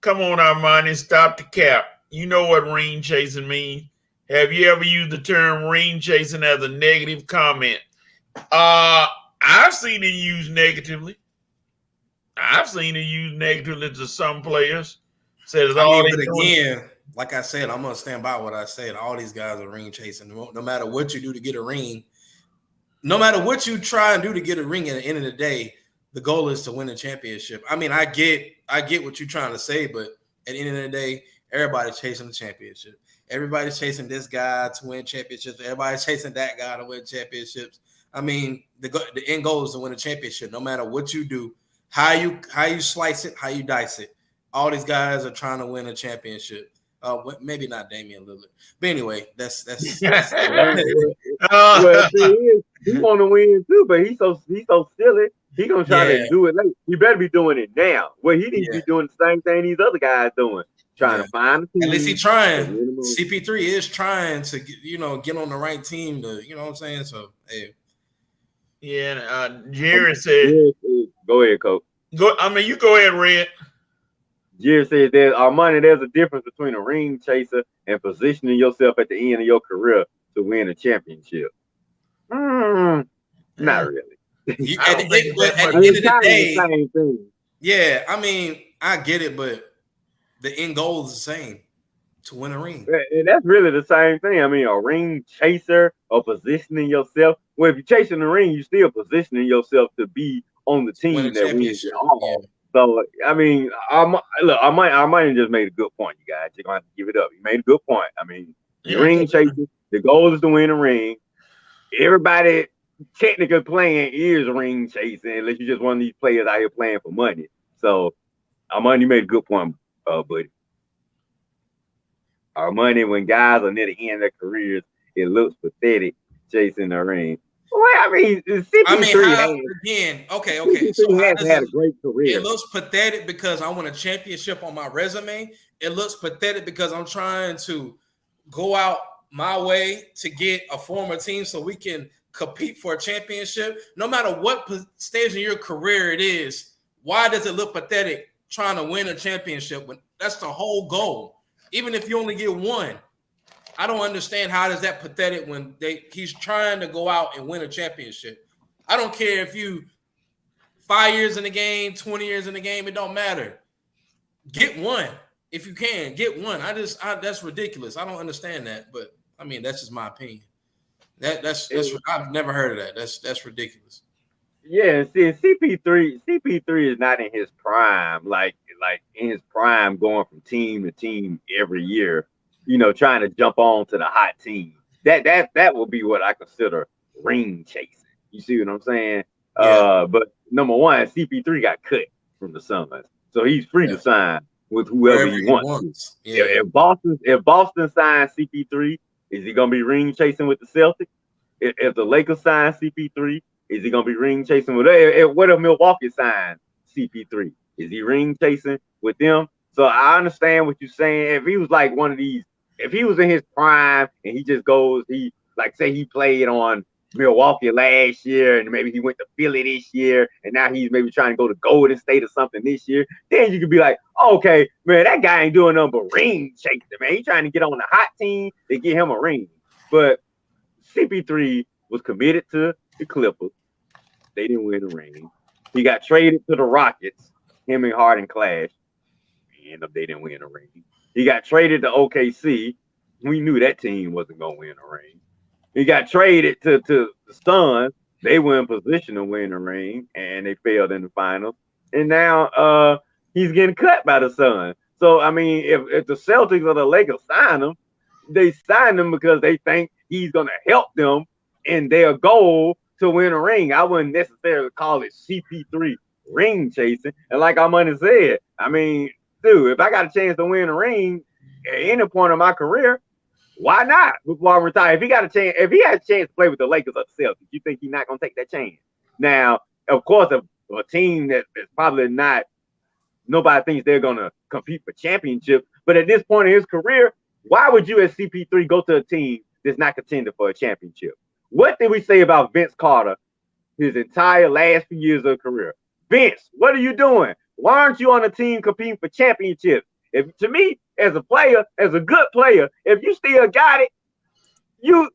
"Come on, Armani, stop the cap. You know what ring chasing means. Have you ever used the term ring chasing as a negative comment?" I've seen it used negatively. I've seen it used negatively to some players. Like I said, I'm gonna stand by what I said. All these guys are ring chasing. No matter what you do to get a ring, no matter what you try and do to get a ring, at the end of the day, the goal is to win a championship. I get what you're trying to say, but at the end of the day, everybody's chasing the championship. Everybody's chasing this guy to win championships. Everybody's chasing that guy to win championships. The end goal is to win a championship. No matter what you do, how you slice it, how you dice it. All these guys are trying to win a championship. Maybe not Damian Lillard, but anyway, that's well, he want to win too, but he's so silly. He gonna try to do it late. You better be doing it now. Well, he needs to be doing the same thing these other guys doing, trying to find the team. At least he's trying. CP3 is trying to get on the right team. To what I'm saying. So hey. Yeah, Jared said, "Go ahead, Coach." You go ahead, Red. Jared said there's a difference between a ring chaser and positioning yourself at the end of your career to win a championship. Not really. At the end of the day, same thing. Yeah, I get it, but the end goal is the same, to win a ring. And that's really the same thing. A ring chaser or positioning yourself. Well, if you're chasing the ring, you're still positioning yourself to be on the team that wins it all. Yeah. So, I might have just made a good point, you guys. You're going to have to give it up. He made a good point. Ring chasing, the goal is to win a ring. Everybody technically playing is ring chasing, unless you're just one of these players out here playing for money. So, Armani made a good point, buddy. Armani, when guys are near the end of their careers, it looks pathetic chasing the ring. Well, CP3 okay. So had a great career. It looks pathetic because I want a championship on my resume. It looks pathetic because I'm trying to go out my way to get a former team so we can compete for a championship. No matter what stage in your career it is, why does it look pathetic trying to win a championship when that's the whole goal? Even if you only get one. I don't understand how is that pathetic when he's trying to go out and win a championship. I don't care if you 5 years in the game, 20 years in the game, it don't matter. Get one. If you can, get one. That's ridiculous. I don't understand that, but that's just my opinion. That's I've never heard of that. That's ridiculous. Yeah, see, CP3 is not in his prime, like in his prime, going from team to team every year, trying to jump on to the hot team. That will be what I consider ring chasing. You see what I'm saying? Yeah, But number one, CP3 got cut from the Suns, so he's free yeah. to sign with whoever Wherever he he wants to. wants. If, Yeah. if Boston signs CP3, is he gonna be ring chasing with the Celtics? If the Lakers sign CP3, is he gonna be ring chasing with? What if Milwaukee signs CP3? Is he ring chasing with them? So I understand what you're saying. If he was like one of these, if he was in his prime and he just goes, he like say he played on Milwaukee last year and maybe he went to Philly this year and now he's maybe trying to go to Golden State or something this year, then you could be like, okay, man, that guy ain't doing nothing but ring chasing, man. He's trying to get on the hot team to get him a ring. But CP3 was committed to the Clippers. They didn't win the ring. He got traded to the Rockets. Him and Harden clashed. They didn't win a ring. He got traded to OKC. We knew that team wasn't going to win a ring. He got traded to the Suns. They were in position to win a ring, and they failed in the finals. And now he's getting cut by the Suns. So, I mean, if the Celtics or the Lakers sign him, they sign him because they think he's going to help them in their goal to win a ring. I wouldn't necessarily call it CP3 ring chasing. And like Armani said, I mean, dude, if I got a chance to win a ring at any point in my career, why not? Before I retire, if he had a chance to play with the Lakers or the Celtics, you think he's not going to take that chance? Now, of course, a team that's probably not, nobody thinks they're going to compete for championships. But at this point in his career, why would you as CP3 go to a team that's not contending for a championship? What did we say about Vince Carter his entire last few years of career? Vince, what are you doing? Why aren't you on a team competing for championships? If to me, as a player, as a good player, if you still got it, you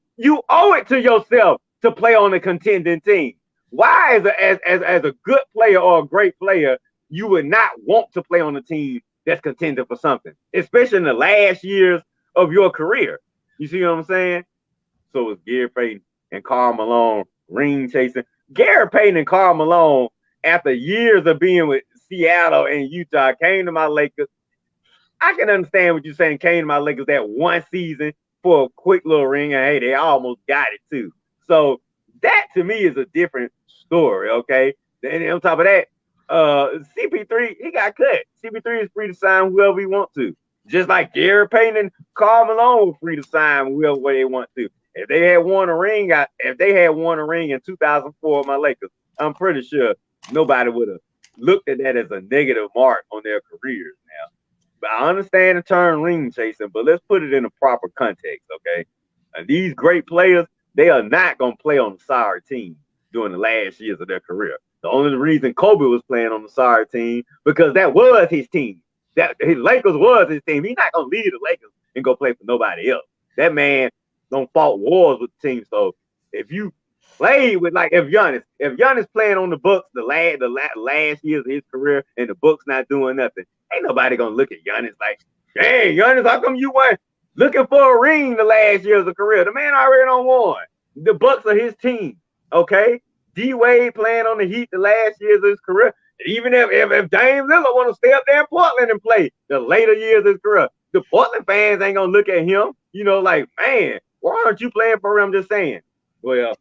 owe it to yourself to play on a contending team. Why, as a good player or a great player, you would not want to play on a team that's contending for something, especially in the last years of your career? You see what I'm saying? So it's Gary Payton and Karl Malone ring chasing. Gary Payton and Karl Malone, after years of being with Seattle and Utah, came to my Lakers. I can understand what you're saying. Came to my Lakers that one season for a quick little ring, and hey, they almost got it too. So that to me is a different story. Okay, and on top of that, CP3 he got cut. CP3 is free to sign whoever he wants to, just like Gary Payton and Karl Malone were free to sign whoever they want to. If they had won a ring, in 2004, my Lakers, I'm pretty sure nobody would have looked at that as a negative mark on their careers now. But I understand the term ring chasing, but let's put it in a proper context, okay? And these great players, they are not going to play on the sorry team during the last years of their career. The only reason Kobe was playing on the sorry team because that was his team. That his Lakers was his team. He's not going to leave the Lakers and go play for nobody else. That man don't fought wars with the team. So if you play with if Giannis playing on the Bucks the last years of his career and the Bucks not doing nothing, ain't nobody gonna look at Giannis like, hey, Giannis, how come you weren't looking for a ring the last years of career? The man already done won. The Bucks are his team, okay? D Wade playing on the Heat the last years of his career. Even if Dame Lillard want to stay up there in Portland and play the later years of his career, the Portland fans ain't gonna look at him, like, man, why aren't you playing for him? I'm just saying. Well,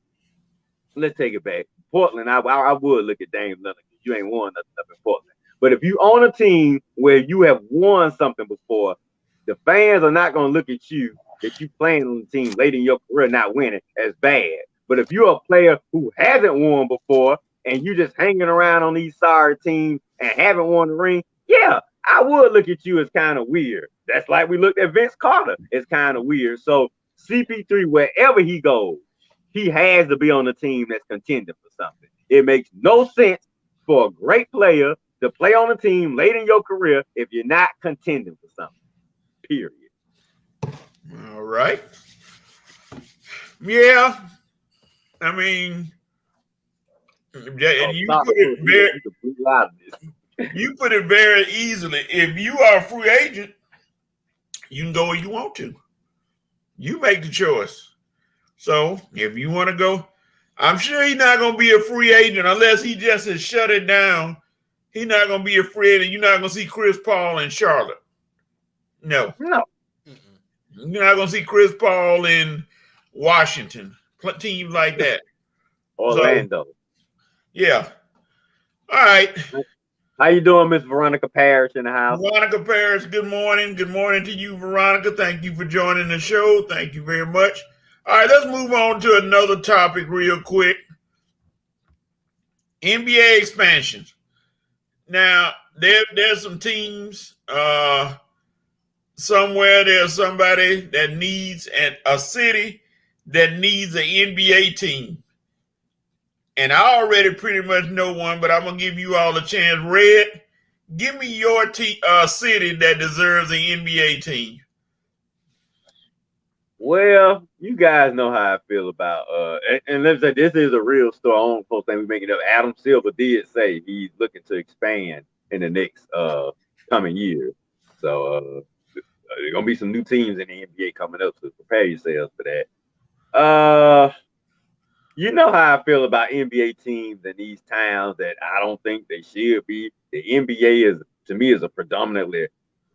let's take it back. Portland, I would look at Dame Lillard. You ain't won nothing up in Portland. But if you own a team where you have won something before, the fans are not going to look at you that you playing on the team late in your career not winning as bad. But if you're a player who hasn't won before and you just hanging around on these sorry teams and haven't won the ring, yeah, I would look at you as kind of weird. That's like we looked at Vince Carter. It's kind of weird. So CP3, wherever he goes, he has to be on a team that's contending for something. It makes no sense for a great player to play on a team late in your career if you're not contending for something. Period. All right. Yeah. I mean, you put it very easily. If you are a free agent, you can go where you want to. You make the choice. So if you want to go, I'm sure he's not going to be a free agent unless he just has shut it down. He's not going to be a free agent. You're not going to see Chris Paul in Charlotte. No. No. You're not going to see Chris Paul in Washington. Teams like that. Orlando. So, yeah. All right. How you doing, Miss Veronica Parrish in the house? Veronica Parrish, good morning. Good morning to you, Veronica. Thank you for joining the show. Thank you very much. All right, let's move on to another topic real quick. NBA expansions. Now, there's some teams. Somewhere there's somebody that needs a city that needs an NBA team. And I already pretty much know one, but I'm going to give you all a chance. Red, give me your city that deserves an NBA team. Well, you guys know how I feel about and let's say this is a real story. I don't supposed to think we making it up. Adam Silver did say he's looking to expand in the next coming years. So there's gonna be some new teams in the NBA coming up, so prepare yourselves for that. You know how I feel about NBA teams in these towns that I don't think they should be. The NBA is, to me, is a predominantly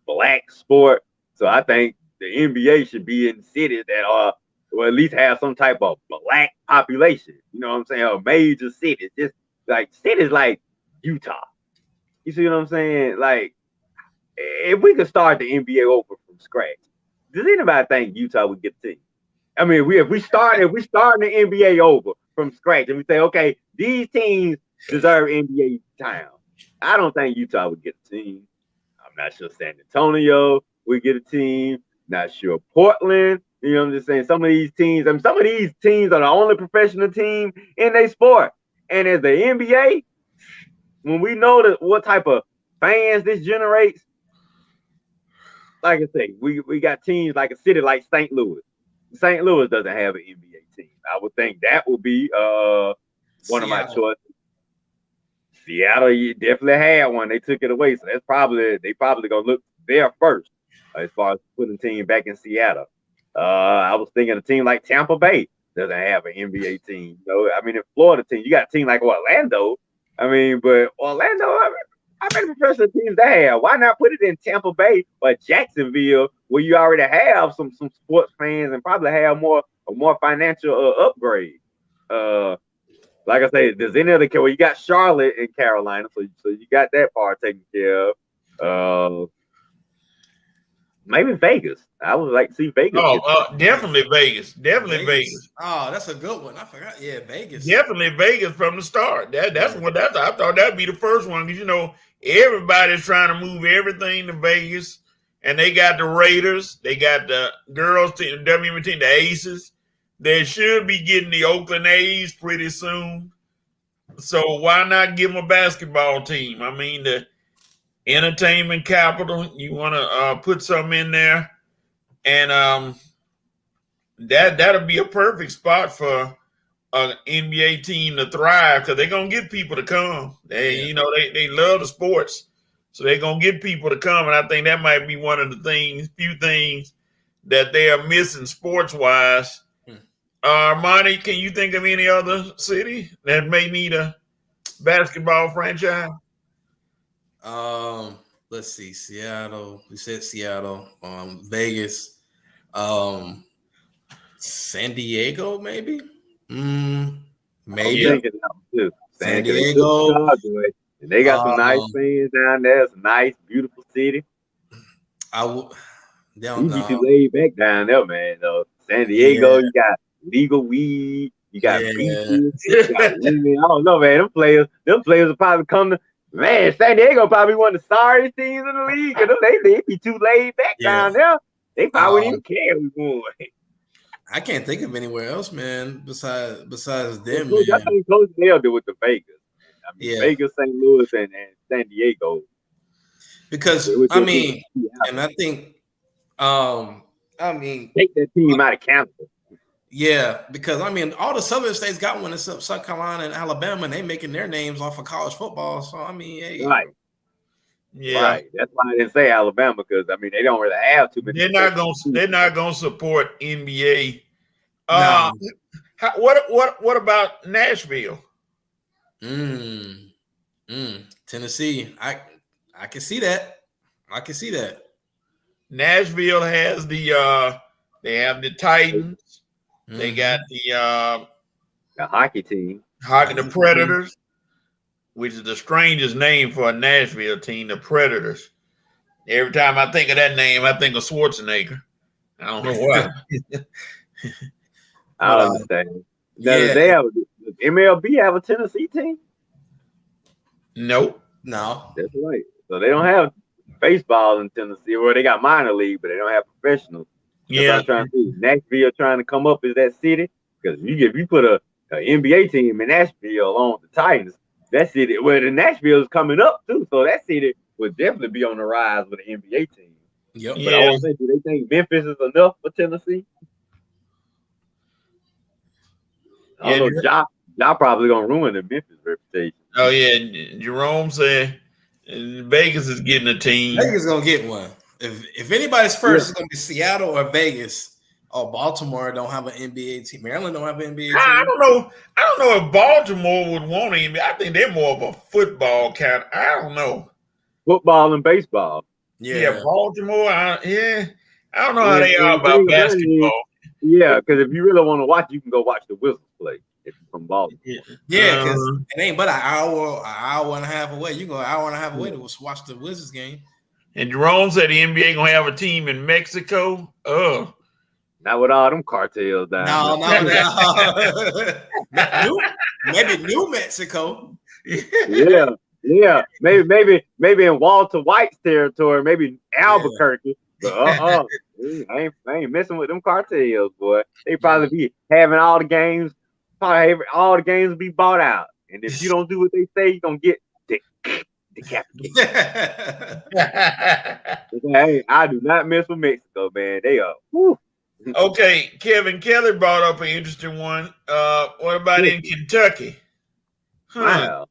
black sport. So I think the NBA should be in cities that are, or at least have some type of black population. You know what I'm saying? Or major cities. Just like cities like Utah. You see what I'm saying? Like, if we could start the NBA over from scratch, does anybody think Utah would get a team? I mean, if we start the NBA over from scratch and we say, okay, these teams deserve NBA time, I don't think Utah would get a team. I'm not sure San Antonio would get a team. Not sure Portland. You know what I'm just saying? Some of these teams are the only professional team in their sport. And as the NBA, when we know what type of fans this generates, like I say, we got teams like a city like St. Louis. St. Louis doesn't have an NBA team. I would think that would be one of my choices. Seattle, you definitely had one. They took it away, so they probably gonna look there first as far as putting a team back in Seattle. I was thinking a team like Tampa Bay doesn't have an NBA team. You know, I mean, in Florida team, you got a team like Orlando. I mean, but Orlando, how many professional teams they have? Why not put it in Tampa Bay or Jacksonville, where you already have some sports fans and probably have a more financial upgrade? Like I say, there's any other you got Charlotte and Carolina, so you got that part taken care of. Maybe Vegas. I would like to see Vegas. Definitely Vegas. Definitely Vegas. Oh, that's a good one. I forgot. Yeah, Vegas. Definitely Vegas from the start. That's I thought that'd be the first one, because you know everybody's trying to move everything to Vegas, and they got the Raiders, they got the girls team, WNBA team, the Aces. They should be getting the Oakland A's pretty soon. So why not give them a basketball team? I mean, the entertainment capital, you want to put something in there, and that'll be a perfect spot for an NBA team to thrive, because they're gonna get people to come. They love the sports, so they're gonna get people to come, and I think that might be one of the few things that they are missing sports wise. Armani, can you think of any other city that may need a basketball franchise? Let's see. Seattle. We said Seattle. Vegas. San Diego, maybe. Maybe. San Diego. They got some nice things down there. It's a nice, beautiful city. Don't know. You laid back down there, man. Though San Diego, you got legal weed. You got beaches. You got women. I don't know, man. Them players will probably come to. Man, San Diego probably one of the sorriest teams in the league. They be too laid back down there. They probably wouldn't even care who won. I can't think of anywhere else, man, besides them. I think Coach nailed it with the Vegas. I mean, Vegas, St. Louis, and San Diego. Because and I think, take that team out of Canada. Yeah, because all the southern states got one except South Carolina and Alabama, and they making their names off of college football. So right. Yeah, right. That's why I didn't say Alabama, because they don't really have too many. They're not gonna support NBA. No. What about Nashville? Tennessee. I can see that. I can see that. Nashville has they have the Titans. They got the hockey team. the Predators, which is the strangest name for a Nashville team, the Predators. Every time I think of that name, I think of Schwarzenegger. I don't know why. I understand. Yeah. Does MLB have a Tennessee team? Nope. No. That's right. So they don't have baseball in Tennessee. Well, they got minor league, but they don't have professionals. Yeah. I'm trying to see. Nashville trying to come up as that city. Because if you put a NBA team in Nashville along with the Titans, that city, well, the Nashville is coming up too. So that city would definitely be on the rise with an NBA team. Yep. But I want to say, do they think Memphis is enough for Tennessee? I don't know. Ja probably gonna ruin the Memphis reputation. Oh yeah, Jerome said Vegas is getting a team. Vegas is gonna get one. If anybody's first, it's gonna be Seattle or Vegas. Oh, Baltimore don't have an NBA team. Maryland don't have an NBA team. I don't know if Baltimore would want an NBA. I think they're more of a football kind. I don't know. Football and baseball. Yeah, Baltimore. I don't know how they are about basketball. Yeah, because if you really want to watch, you can go watch the Wizards play from Baltimore. Yeah, because it ain't but an hour and a half away. You go an hour and a half away to watch the Wizards game. And Jerome said the NBA gonna have a team in Mexico. Not with all them cartels down. No. Maybe New Mexico. Yeah. Maybe in Walter White's territory, maybe Albuquerque. But I ain't messing with them cartels, boy. They probably be having all the games. Probably all the games will be bought out. And if you don't do what they say, you're gonna get decapitated. Hey, I do not mess with Mexico, man. They are. Whew. Okay, Kevin Kelly brought up an interesting one. What about in Kentucky? Wow.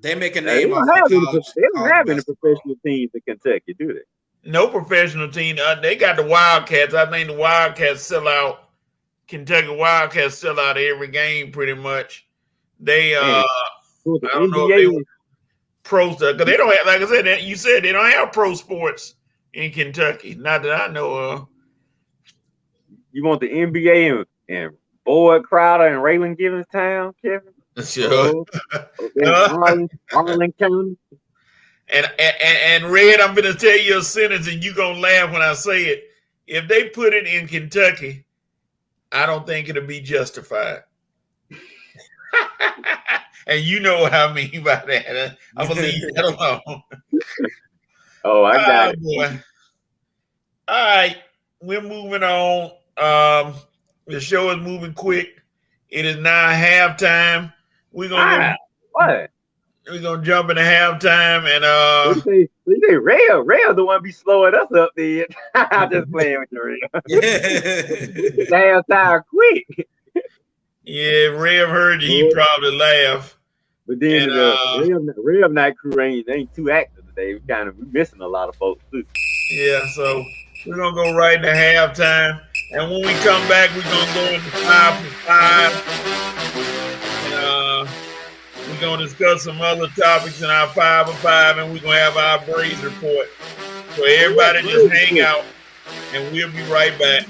They make a name. They don't have any professional teams in Kentucky, do they? No professional team. They got the Wildcats. I think the Wildcats sell out. Kentucky Wildcats sell out every game pretty much. They I don't know if they were pro stuff because they don't have, like I said, you said they don't have pro sports in Kentucky. Not that I know of. You want the NBA and Boyd Crowder and Raylan Givens Town, Kevin? Sure. Arlen County. And Red, I'm going to tell you a sentence and you're going to laugh when I say it. If they put it in Kentucky, I don't think it'll be justified. And you know what I mean by that. I'm going to leave that alone. Oh, I got it. Boy. All right. We're moving on. The show is moving quick. It is now halftime. We're gonna jump into halftime and we say Rail the one be slowing us up there. I'm just playing with you, Rail. Halftime quick. Yeah, Rev heard you, he probably laugh. But then Rev Night crew ain't too active today. We missing a lot of folks too. Yeah, so we're gonna go right into halftime. And when we come back, we're going to go into 5 for 5. And we're going to discuss some other topics in our 5 for 5. And we're going to have our Braves report. So everybody just hang out. And we'll be right back.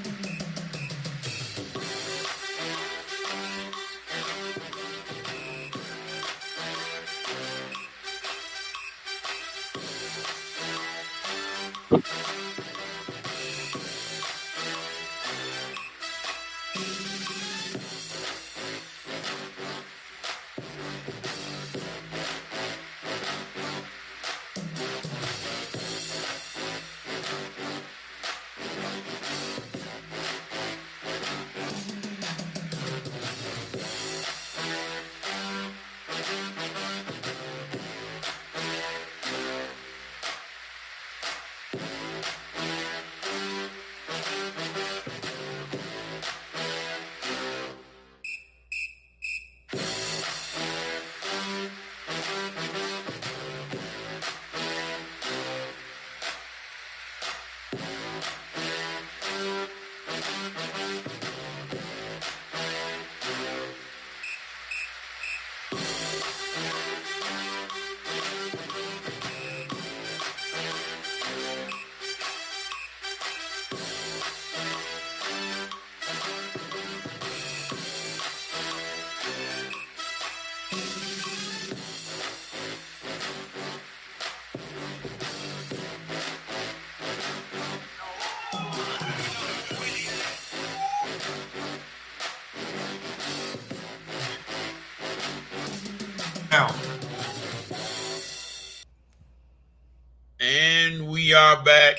And we are back.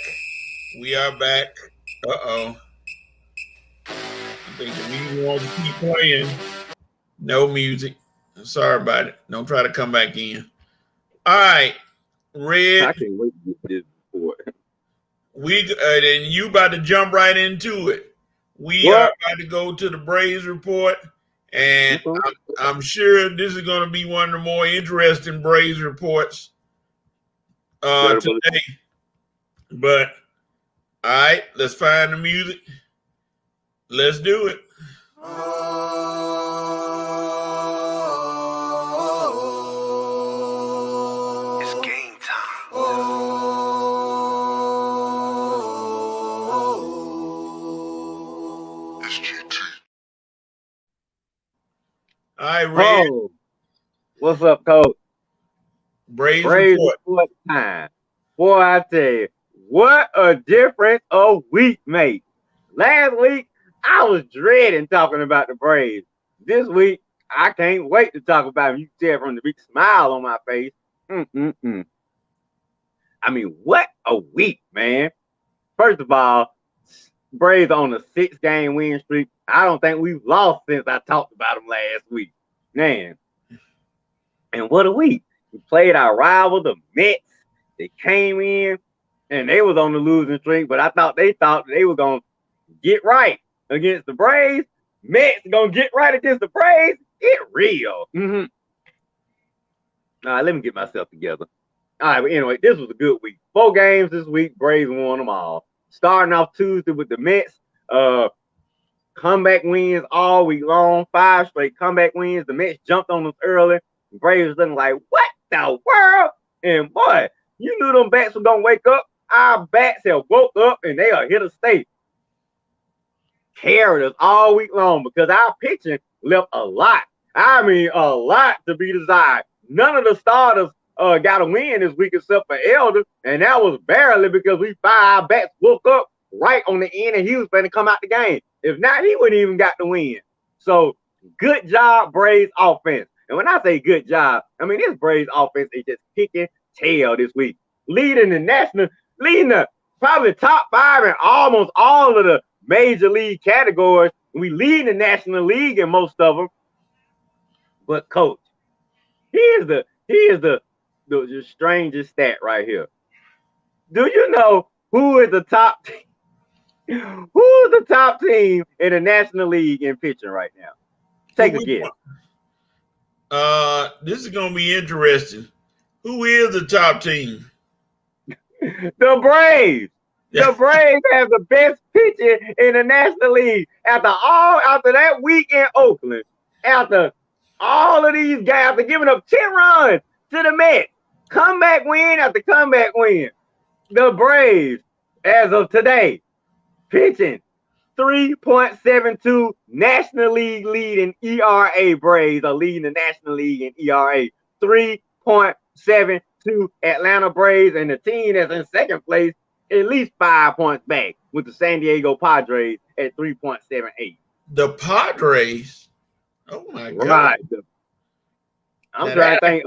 Uh-oh. I think the music wants to keep playing. No music. Sorry about it. Don't try to come back in. All right, Red. I can't wait to get this report. And you about to jump right into it. We are about to go to the Braves report, and I'm sure this is going to be one of the more interesting Braves reports today. But all right, let's find the music. Let's do it. It's game time. It's GT. All right, Red. Oh, what's up, Coach? Braves report time. Boy, I tell you, what a difference a week makes. Last week, I was dreading talking about the Braves. This week, I can't wait to talk about them. You can tell from the big smile on my face. I mean, what a week, man. First of all, Braves on a 6-game win streak. I don't think we've lost since I talked about them last week. Man. And what a week. We played our rival, the Mets. They came in, and they was on the losing streak, but I thought they were going to get right against the Braves. Mets going to get right against the Braves. Get real. All right, let me get myself together. All right, but anyway, this was a good week. 4 games this week. Braves won them all. Starting off Tuesday with the Mets. Comeback wins all week long. 5 straight comeback wins. The Mets jumped on us early. The Braves looking like, what the world? And boy, you knew them bats were going to wake up. Our bats have woke up and they are here to stay. Carried us all week long because our pitching left a lot. I mean, a lot to be desired. None of the starters got a win this week except for Elder, and that was barely because our bats woke up right on the end and he was going to come out the game. If not, he wouldn't even got the win. So, good job, Braves offense. And when I say good job, I mean this Braves offense is just kicking tail this week. Leading the probably top 5 in almost all of the major league categories. We lead the National League in most of them. But coach, here's the strangest stat right here. Do you know who is the top team? Who's the top team in the National League in pitching right now? Take a guess. This is gonna be interesting. Who is the top team? The Braves. The Braves have the best pitching in the National League. After that week in Oakland, after all of these guys, after giving up 10 runs to the Mets, comeback win after comeback win, the Braves, as of today, pitching 3.72 National League leading ERA. Braves are leading the National League in ERA. 3.72 Atlanta Braves, and the team that's in second place at least 5 points back with the San Diego Padres at 3.78. The Padres? Oh my God. Right. I'm trying to think.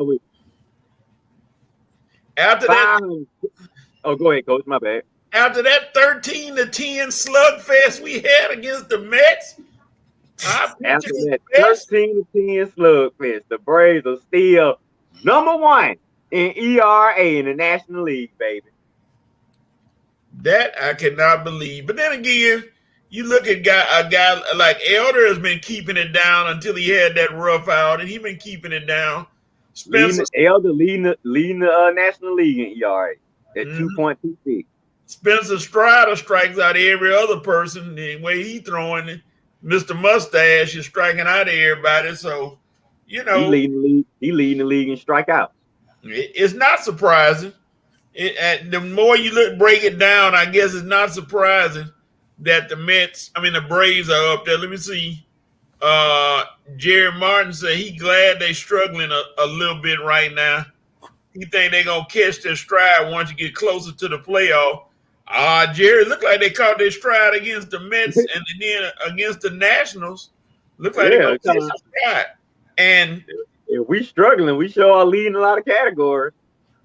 After that, go ahead, Coach. My bad. After that 13-10 slugfest we had against the Mets, after that 13-10 slugfest, the Braves are still number 1 in ERA in the National League, baby. That I cannot believe. But then again, you look at a guy like Elder has been keeping it down until he had that rough out, and he's been keeping it down. Elder leading the National League in ERA at 2.26. Spencer Strider strikes out every other person. The way he throwing it, Mr. Mustache is striking out everybody. So, you know, he leading the league in strikeouts. It's not surprising. The more you break it down, I guess it's not surprising that the Braves are up there. Let me see. Jerry Martin said he glad they struggling a little bit right now. He think they're going to catch their stride once you get closer to the playoff. Jerry, looked like they caught their stride against the Mets and then against the Nationals. Looked like they're going to catch their stride. And If we struggling, we sure are leading a lot of categories.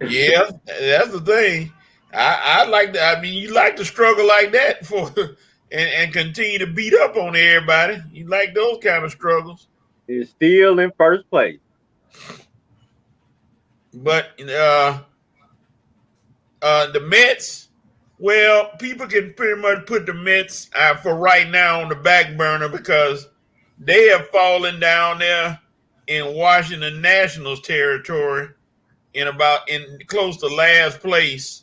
Yeah, that's the thing. I like that. I mean, you like to struggle like that for and continue to beat up on everybody. You like those kind of struggles. It's still in first place. But the Mets, well, people can pretty much put the Mets for right now on the back burner because they have fallen down there in Washington Nationals territory in close to last place.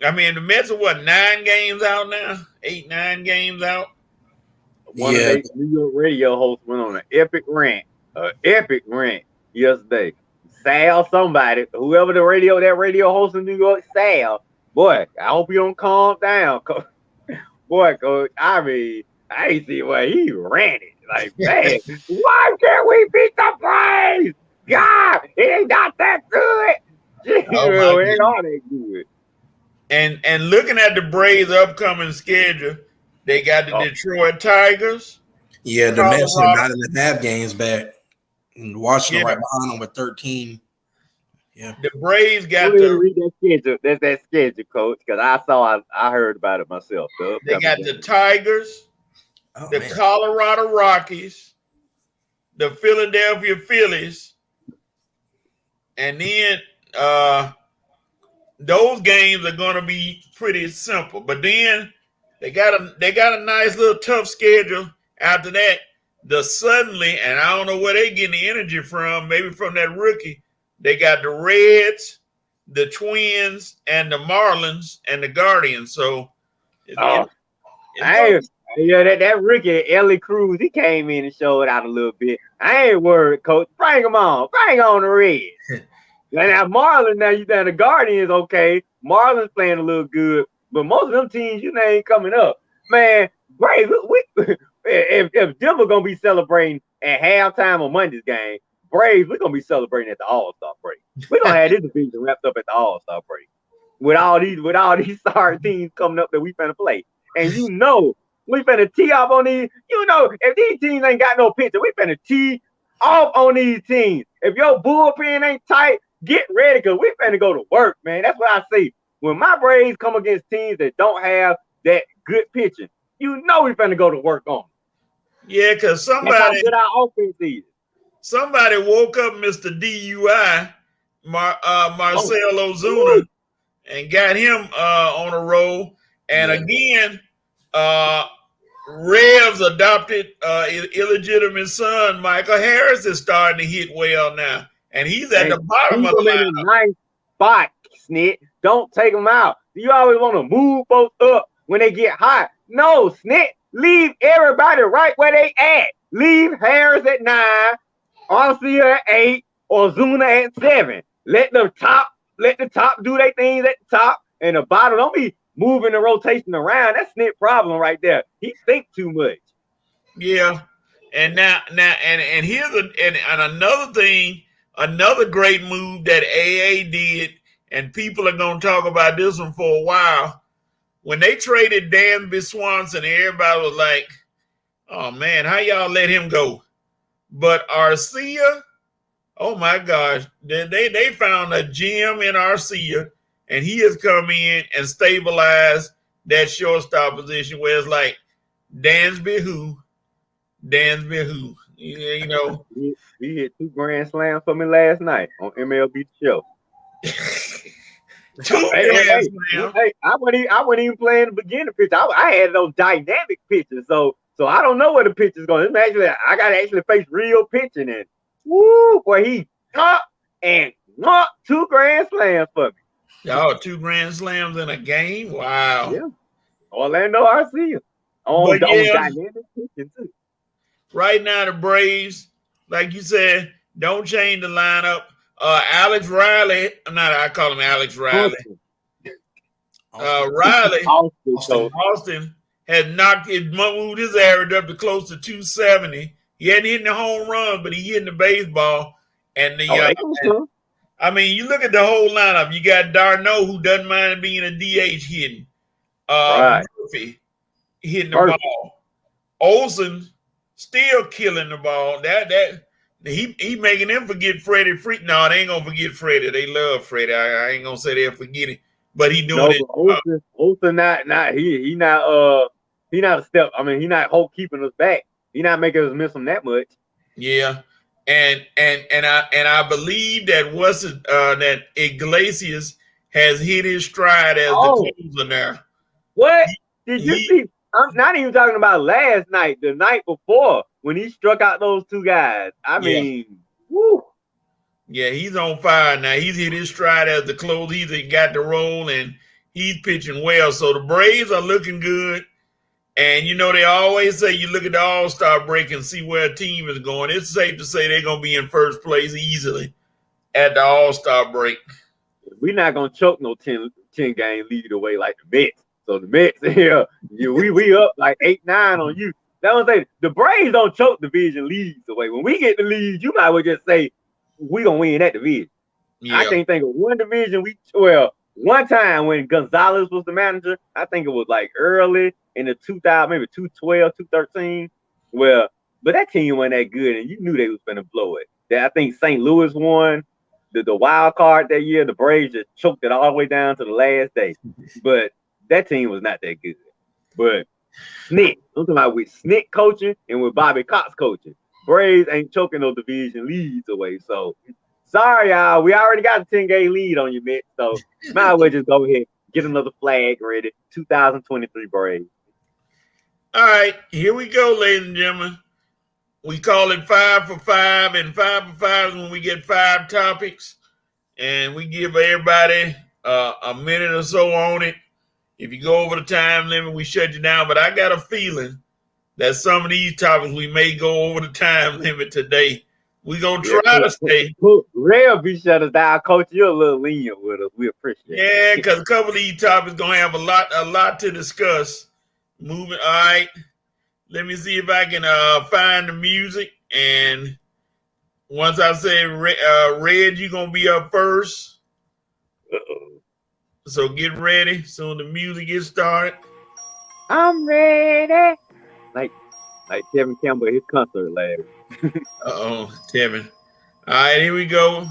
I mean, the Mets are what, 9 games out now? 8, 9 games out? One of the New York radio hosts went on an epic rant yesterday. Sal, somebody, whoever that radio host in New York, Sal, boy, I hope you don't calm down. Boy, Coach, I mean, I ain't see where he ran it. Like, man, why can't we beat the Braves? God, it ain't not that good. It ain't all that good. And looking at the Braves' upcoming schedule, they got the Detroit Tigers. Yeah, the Mets are 9.5 games back. And Washington right behind them with 13. Yeah. The Braves got read that schedule. That's that schedule, Coach, because I heard about it myself. They got the Tigers, Colorado Rockies, the Philadelphia Phillies, and then those games are going to be pretty simple. But then they got a nice little tough schedule after that. Suddenly, and I don't know where they getting the energy from, maybe from that rookie, they got the Reds, the Twins, and the Marlins, and the Guardians. So, that rookie, Ellie Cruz, he came in and showed out a little bit. I ain't worried, Coach. Bring him on. Bring on the Reds. Now, Marlins, the Guardians, okay. Marlins playing a little good, but most of them teams, ain't coming up. Man, Braves, if Denver going to be celebrating at halftime of Monday's game, Braves, we're going to be celebrating at the All-Star break. We're going to have this division wrapped up at the All-Star break with all these star teams coming up that we finna play. And we finna tee off on these. If these teams ain't got no pitcher, we finna tee off on these teams. If your bullpen ain't tight, get ready because we finna go to work, man. That's what I say. When my Braves come against teams that don't have that good pitching, we finna go to work on them. Yeah, because somebody woke up Mr. DUI, Marcell Ozuna, and got him on a roll. And again, Rev's adopted illegitimate son, Michael Harris, is starting to hit well now. And he's at the bottom of the lineup. Nice spot, Snit. Don't take him out. You always want to move folks up when they get hot. No, Snit. Leave everybody right where they at. Leave Harris at 9, Arcia at 8, or Ozuna at 7. Let the top do their things at the top, and the bottom don't be moving the rotation around. That's Snit problem right there. He think too much. Yeah, and now and here's another thing, another great move that AA did, and people are gonna talk about this one for a while. When they traded Dansby Swanson, everybody was like, "Oh man, how y'all let him go?" But Arcia, oh my gosh, they found a gem in Arcia, and he has come in and stabilized that shortstop position where it's like Dansby who. He hit 2 grand slams for me last night on MLB Show. Hey, I wasn't even playing the beginning pitch. I had those dynamic pitches, so I don't know where the pitch is going. I got to actually face real pitching, and where he and 2 grand slams for me. Oh, 2 grand slams in a game? Wow. Yeah. Orlando Arcia. On dynamic pitching too. Right now, the Braves, like you said, don't change the lineup. Alex Riley, I call him Alex Riley. Austin has moved his average up to close to 270. He hadn't hit the home run, but he hitting the baseball. And I mean, you look at the whole lineup. You got Darno, who doesn't mind being a DH hitting. Murphy hitting the ball. Olsen still killing the ball. He making them forget Freddie Free. No, they ain't gonna forget Freddie. They love Freddie. I ain't gonna say they'll forget him, but he doing it. Olsen not he not a step. I mean, he not keeping us back. He not making us miss him that much. Yeah, and I believe that that Iglesias has hit his stride as the closer now. What did you see? I'm not even talking about last night. The night before when he struck out those two guys. I mean, woo. Yeah, he's on fire now. He's hit his stride as the closer. He's got the role and he's pitching well. So the Braves are looking good. And, you know, they always say you look at the All-Star break and see where a team is going. It's safe to say they're going to be in first place easily at the All-Star break. We're not going to choke no 10-game lead away like the Mets. So the Mets, yeah, we up like 8-9 on you. That's what I'm saying. The Braves don't choke division leads away. When we get the lead, you might as well just say we're going to win that division. Yeah. I can't think of one division one time when Gonzalez was the manager, I think it was like early in the 2000, maybe 2012, 2013. Well, but that team wasn't that good, and you knew they was going to blow it. I think St. Louis won the wild card that year. The Braves just choked it all the way down to the last day. But that team was not that good. But Snick, I'm talking about with Snick coaching and with Bobby Cox coaching. Braves ain't choking no division leads away. So, sorry, y'all. We already got a 10-game lead on you, Mets. So, might as well just go ahead, get another flag ready. 2023 Braves. All right, here we go, ladies and gentlemen. We call it 5 for 5, and 5 for 5 is when we get 5 topics, and we give everybody a minute or so on it. If you go over the time limit, we shut you down. But I got a feeling that some of these topics we may go over the time limit today. We're going to try to stay. Real be shut us down. Coach, you're a little lenient with us. We appreciate it. Yeah, because a couple of these topics going to have a lot to discuss. Moving. All right. Let me see if I can find the music. And once I say Red, you're going to be up first. Uh-oh. So get ready. So the music gets started. I'm ready. Like Kevin Campbell, his concert last. Uh-oh, Kevin. All right, here we go.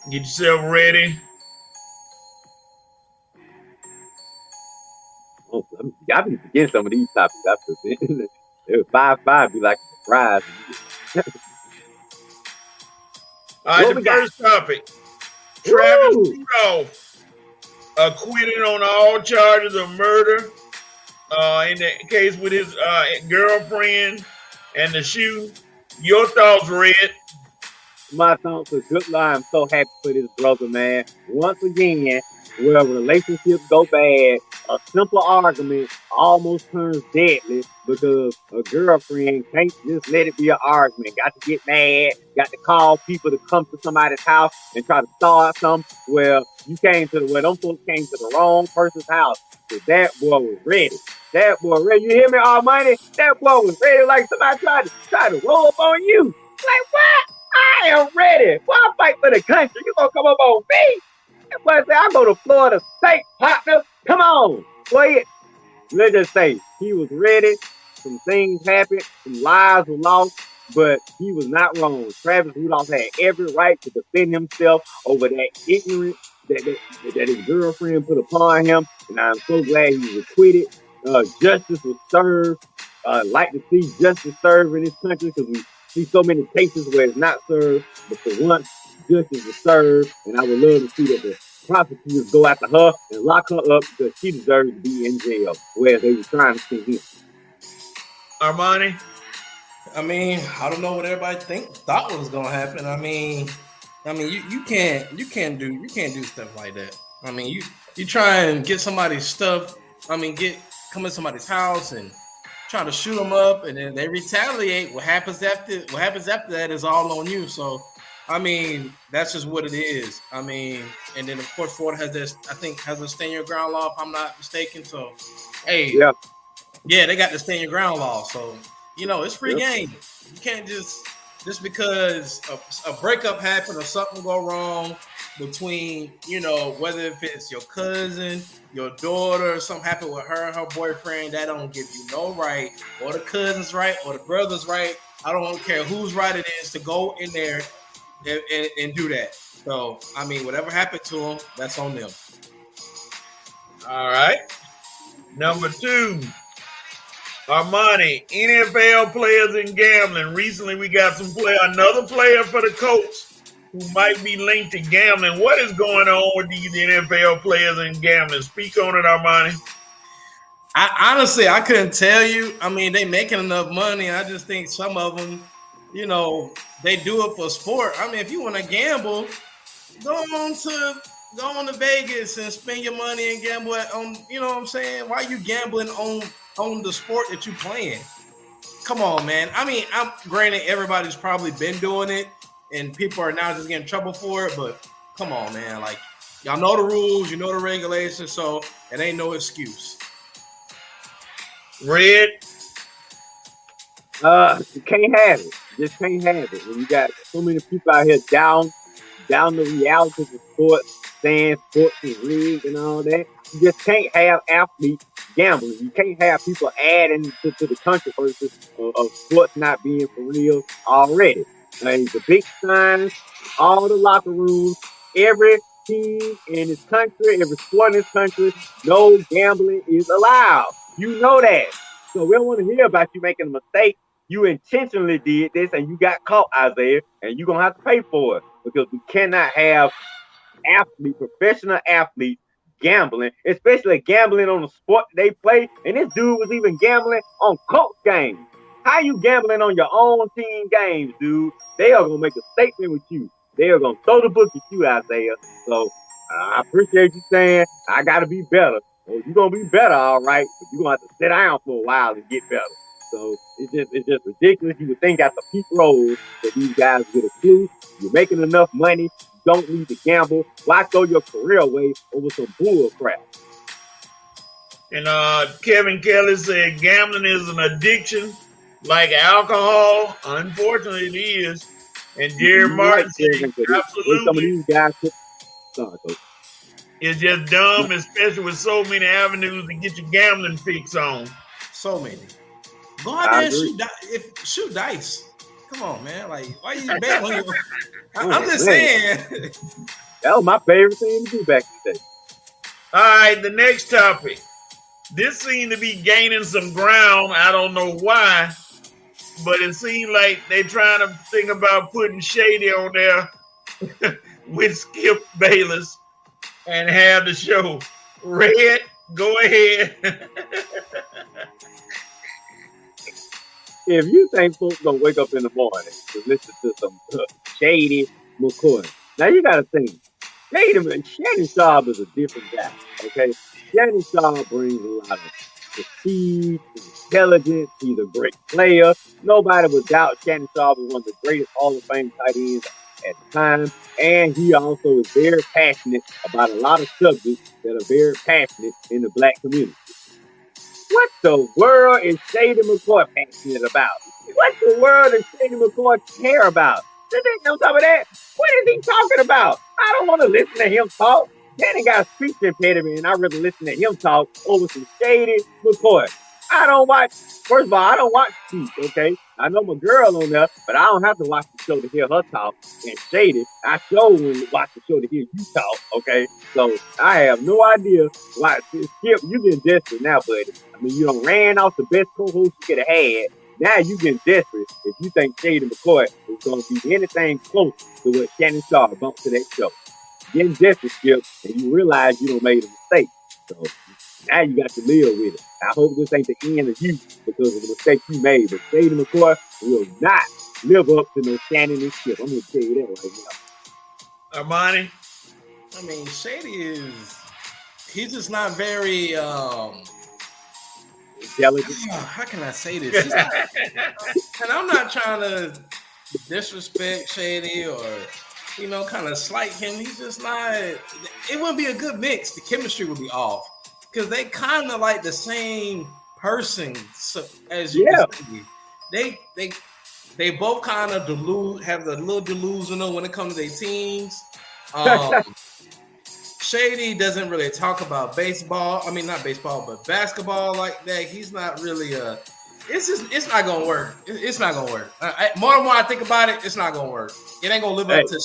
Get yourself ready. Oh, y'all be forgetting some of these topics. It was 5-5 be like a surprise. All right, the first topic. Travis Rudolph acquitted on all charges of murder in the case with his girlfriend and the shoe. Your thoughts, Red? My thoughts are good. I'm so happy for this brother, man. Once again, where relationships go bad, a simple argument almost turns deadly because a girlfriend can't just let it be an argument. Got to get mad, got to call people to come to somebody's house and try to start something. Well, them folks came to the wrong person's house. So that boy was ready. That boy ready. You hear me, Almighty? That boy was ready like somebody tried to roll up on you. Like, what? I am ready. Well, I fight for the country. You gonna come up on me? That boy say, I go to Florida State, partner. Come on. Boy, let's just say he was ready. Some things happened. Some lives were lost. But he was not wrong. Travis Rudolph had every right to defend himself over that ignorance that his girlfriend put upon him. And I'm so glad he was acquitted. Justice was served. Like to see justice served in this country because we see so many cases where it's not served. But for once, justice was served. And I would love to see that the prosecutors go after her and lock her up because she deserves to be in jail where they were trying to see him. Armani? I mean, I don't know what everybody thought was gonna happen. I mean, you can't do stuff like that. I mean, you try and get somebody's stuff. I mean, come in somebody's house and try to shoot them up, and then they retaliate. What happens after that is all on you. So, I mean, that's just what it is. I mean, and then of course Florida has a stand your ground law, if I'm not mistaken. So, hey, yeah, they got the stand your ground law. So, you know, it's free game. You can't just because a breakup happened or something go wrong between, you know, whether if it's your cousin, your daughter, or something happened with her and her boyfriend, that don't give you no right, or the cousin's right, or the brother's right, I don't care whose right it is to go in there and do that. So, I mean, whatever happened to them, that's on them. All right. Number 2, Armani, NFL players in gambling. Recently, we got another player for the Colts who might be linked to gambling. What is going on with these NFL players in gambling? Speak on it, Armani. I honestly couldn't tell you. I mean, they making enough money. I just think some of them, you know, they do it for sport. I mean, if you want to gamble, go on to Vegas and spend your money and gamble on. You know what I'm saying? Why are you gambling on the sport that you playing? Come on, man. I mean, I'm granted everybody's probably been doing it, and people are now just getting in trouble for it. But come on, man. Like, y'all know the rules, you know the regulations, so it ain't no excuse. Red. You can't have it. Just can't have it. When you got so many people out here down the realities of sports, saying sports is rigged and all that. You just can't have athletes gambling. You can't have people adding to the controversy of sports not being for real already. Like the big signs, all the locker rooms, every team in this country, every sport in this country, no gambling is allowed. You know that. So we don't want to hear about you making a mistake. You intentionally did this and you got caught, Isaiah, and you're going to have to pay for it because we cannot have professional athletes gambling, especially gambling on the sport they play. And this dude was even gambling on Colts games. How you gambling on your own team games, dude? They are going to make a statement with you. They are going to throw the book at you, Isaiah. So I appreciate you saying I got to be better. Well, you're going to be better, all right, but you're going to have to sit down for a while and get better. So it's just ridiculous. You would think at the peak road that these guys get a clue. You're making enough money. You don't need to gamble. Why throw your career away over some bull crap? And Kevin Kelly said gambling is an addiction like alcohol. Unfortunately, it is. And Jerry Martin said absolutely. Some of these guys it's just dumb, especially with so many avenues to get your gambling fix on. So many. Go out there and shoot dice. Come on, man. Like, why you bet on your... I'm just saying. That was my favorite thing to do back in the day. All right, the next topic. This seemed to be gaining some ground. I don't know why, but it seemed like they're trying to think about putting Shady on there with Skip Bayless and have the show. Red, go ahead. If you think folks gonna wake up in the morning to listen to some Shady McCoy, now you gotta think, Shannon Sharpe is a different guy, okay? Shannon Sharpe brings a lot of prestige, intelligence, he's a great player. Nobody would doubt Shannon Sharpe was one of the greatest Hall of Fame tight ends at the time, and he also is very passionate about a lot of subjects that are very passionate in the black community. What the world is Shady McCoy passionate about? What the world does Shady McCoy care about? On top of that, what is he talking about? I don't want to listen to him talk. Danny got a speech impediment, and I'd rather listen to him talk over some Shady McCoy. First of all, I don't watch speech, okay? I know my girl on there, but I don't have to watch the show to hear her talk. And Shady, I sure wouldn't watch the show to hear you talk, okay? So I have no idea why. Skip, you getting desperate now, buddy. I mean, you done ran off the best co-host you could have had. Now you getting desperate if you think Shady McCoy is going to be anything close to what Shannon Sharpe bumped to that show. Getting desperate, Skip, and you realize you done made a mistake. So now you got to live with it. I hope this ain't the end of you because of the mistake you made. But Shady McCoy will not live up to no Shannon and Skip. I'm going to tell you that right now. Armani? I mean, Shady he's just not very intelligent. How can I say this? And I'm not trying to disrespect Shady or, kind of slight him. He's just not. It wouldn't be a good mix. The chemistry would be off because they kind of like the same person as you. Yeah. They both kind of have the little delusional when it comes to their teams. Shady doesn't really talk about baseball. I mean, not baseball, but basketball like that. He's not really it's not gonna work. It's not gonna work. More and more I think about it, it's not gonna work. It ain't gonna live up to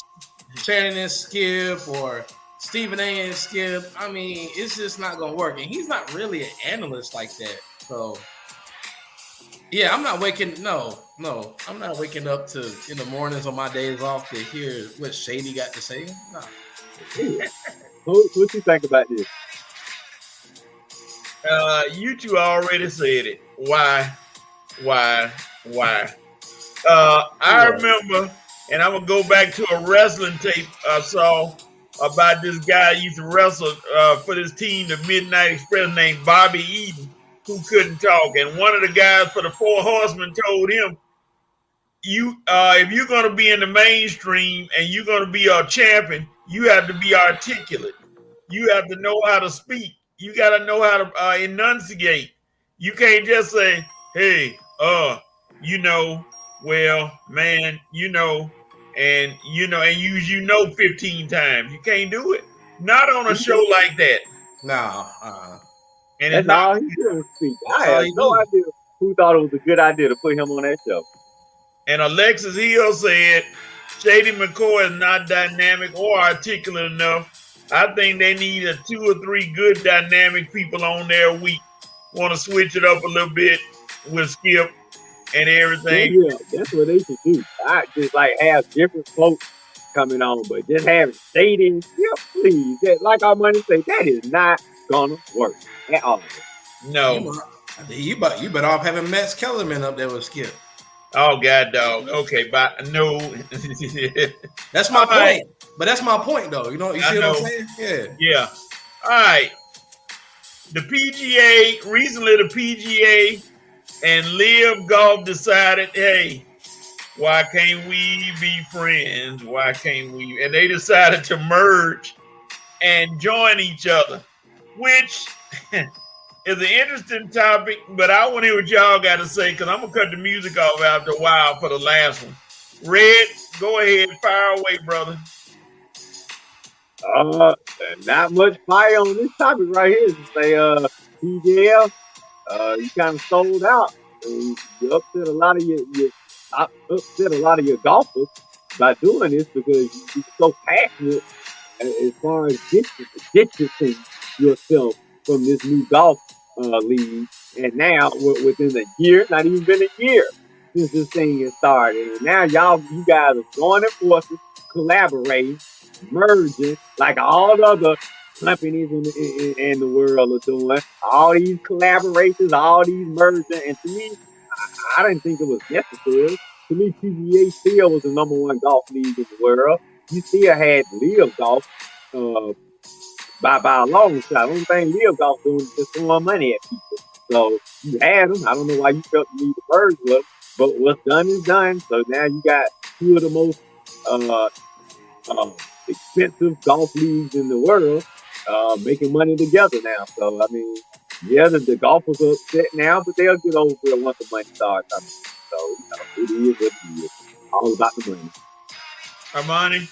Shannon and Skip or Stephen A. and Skip. I mean, it's just not gonna work. And he's not really an analyst like that. So yeah, I'm not waking. No, I'm not waking up to in the mornings on my days off to hear what Shady got to say. No. What you think about this? You two already said it. Why? I remember, and I'm gonna go back to a wrestling tape I saw about this guy who used to wrestle for this team, the Midnight Express, named Bobby Eaton, who couldn't talk. And one of the guys for the Four Horsemen told him, "You, if you're gonna be in the mainstream and you're gonna be a champion, you have to be articulate. You have to know how to speak. You got to know how to enunciate. You can't just say, hey, well, man, and use 15 times. You can't do it. Not on a show like that. No. And that's all he could speak. I have no idea who thought it was a good idea to put him on that show. And Alexis Hill said, Shady McCoy is not dynamic or articulate enough. I think they need 2 or 3 good dynamic people on there a week. Want to switch it up a little bit with Skip and everything. Yeah, that's what they should do. I just have different folks coming on, but just have Shady and Skip, please. Like our money say, that is not gonna work at all. No. You better off having Max Kellerman up there with Skip. Oh God, dog. Okay, but no. That's my point. But that's my point, though. You see what I'm saying? Yeah. Yeah. All right. The PGA, recently the PGA and Live Golf decided, hey, why can't we be friends? Why can't we? And they decided to merge and join each other, which is an interesting topic, but I want to hear what y'all got to say because I'm going to cut the music off after a while for the last one. Red, go ahead. Fire away, brother. Not much fire on this topic right here. To say, PGL, you kind of sold out. And you upset a lot of your golfers by doing this because you're so passionate as far as distancing yourself from this new golf league. And now, within a year, not even been a year since this thing has started, and now you guys are joining forces, collaborating, merging like all the other companies in the world are doing. All these collaborations, all these merging, and to me, I didn't think it was necessary. To me, PGA still was the #1 golf league in the world. You still had Live Golf by a long shot. The only thing Live Golf doing is just throwing money at people. So you had them. I don't know why you felt the need to merge with them, but what's done is done. So now you got 2 of the most expensive golf leagues in the world making money together now. So I mean, yeah, the golfers are upset now, but they'll get over it once the money starts coming. So it is what it is. All about the money. Armani,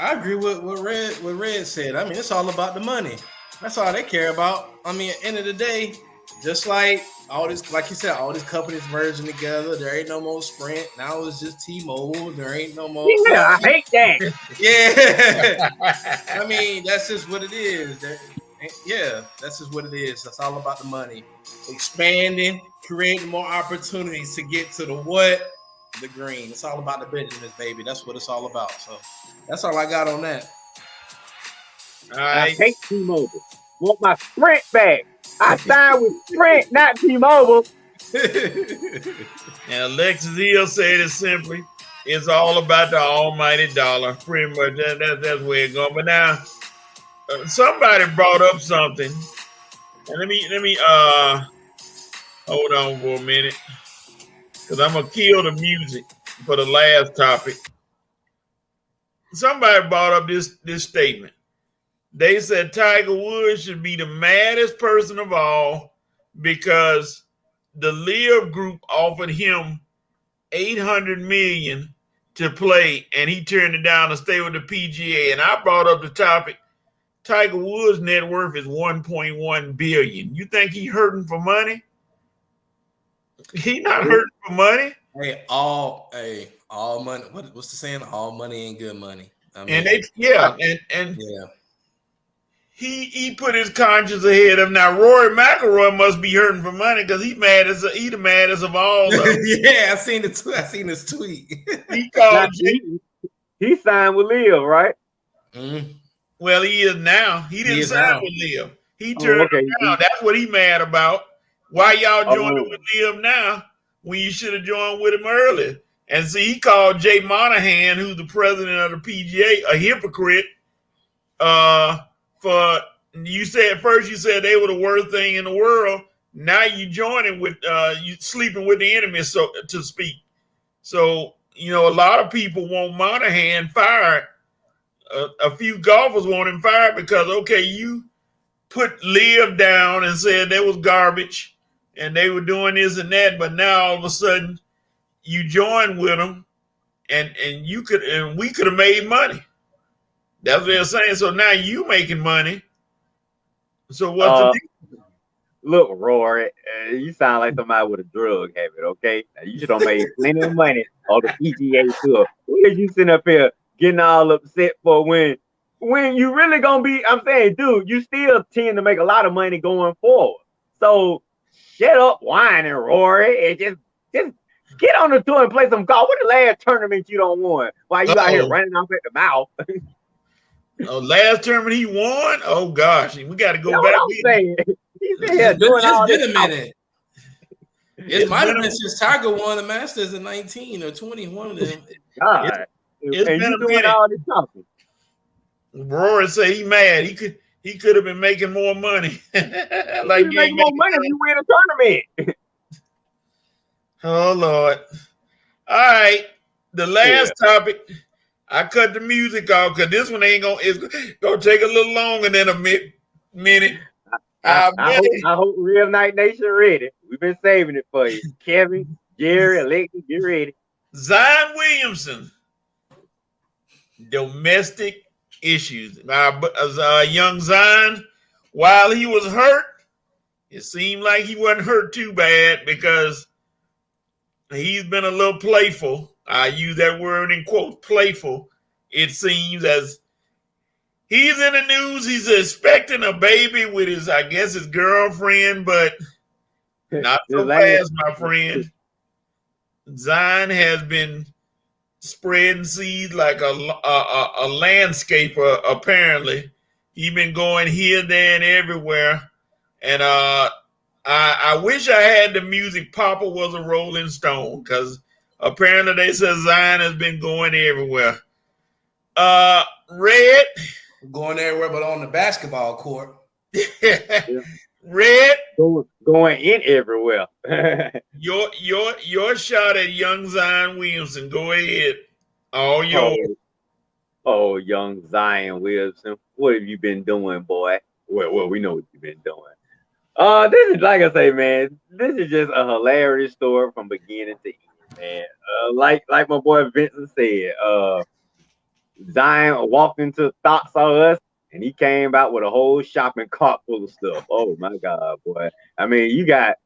I agree with what Red said. I mean, it's all about the money. That's all they care about. I mean, at the end of the day, just like all this, like you said, all these companies merging together. There ain't no more Sprint. Now it's just T-Mobile. There ain't no more. Yeah, I hate that. Yeah. I mean, that's just what it is. That's just what it is. That's all about the money. Expanding, creating more opportunities to get to the green. It's all about the business, baby. That's what it's all about. So that's all I got on that. All right. I hate T-Mobile. Want my Sprint back. I signed with Sprint, not T-Mobile. And Alexis Hill said it simply. It's all about the almighty dollar. Pretty much that's where it's going. But now somebody brought up something. And let me hold on for a minute. Because I'm gonna kill the music for the last topic. Somebody brought up this statement. They said Tiger Woods should be the maddest person of all because the Live Group offered him $800 million to play, and he turned it down to stay with the PGA. And I brought up the topic. Tiger Woods' net worth is $1.1 billion. You think he hurting for money? He not hurting for money. Hey, all money. What's the saying? All money ain't good money. I mean, And and yeah. he put his conscience ahead of now. Rory McIlroy must be hurting for money because he the maddest of all. Yeah, I seen it too. I seen this tweet. He called. He signed with Liv, right? Mm. Well, he is now. He didn't sign with Liv. He turned around. That's what he mad about. Why y'all joining with Liv now when you should have joined with him earlier? And see, he called Jay Monahan, who's the president of the PGA, a hypocrite. For you said first, you said they were the worst thing in the world. Now you joining with you sleeping with the enemy, so to speak. So a lot of people want Monahan fired. A few golfers want him fired because you put Liv down and said they was garbage and they were doing this and that, but now all of a sudden you join with them and we could have made money. That's what they're saying. So now you making money. So what's the deal? Look, Rory, you sound like somebody with a drug habit, okay? Now, you should have made plenty of money on the PGA Tour. Where you sitting up here getting all upset for when you really gonna be? I'm saying, dude, you still tend to make a lot of money going forward. So shut up whining, Rory, and just get on the tour and play some golf. What the last tournament you don't won? Why you out here running off at the mouth? Last tournament he won? Oh gosh, we got to go back. He's here doing all this. It's been a minute. It might have been since Tiger won the Masters in 19 or 21 of them. God, it's and been you doing all this talking. Rory say he mad. He could have been making more money. Like you make more money if you win a tournament. Oh Lord! All right, the last topic. I cut the music off because this one it's gonna take a little longer than a minute. I hope Real Night Nation ready. We've been saving it for you. Kevin, Jerry, Alexis, get ready. Zion Williamson. Domestic issues. Young Zion, while he was hurt, it seemed like he wasn't hurt too bad because he's been a little playful. I use that word in quotes, playful. It seems as he's in the news. He's expecting a baby with his girlfriend, but not so fast, my friend. Zion has been spreading seeds like a landscaper, apparently. He's been going here, there, and everywhere. And I wish I had the music Papa was a Rolling Stone, because apparently they said Zion has been going everywhere. Red. Going everywhere but on the basketball court. Red. Going in everywhere. Your shot at young Zion Williamson. Go ahead. All yours. Oh, young Zion Williamson. What have you been doing, boy? Well, we know what you've been doing. This is, like I say, man, this is just a hilarious story from beginning to end, man. Like my boy Vincent said, Zion walked into Thoughts on Us, and he came out with a whole shopping cart full of stuff. Oh my God, boy! I mean, you got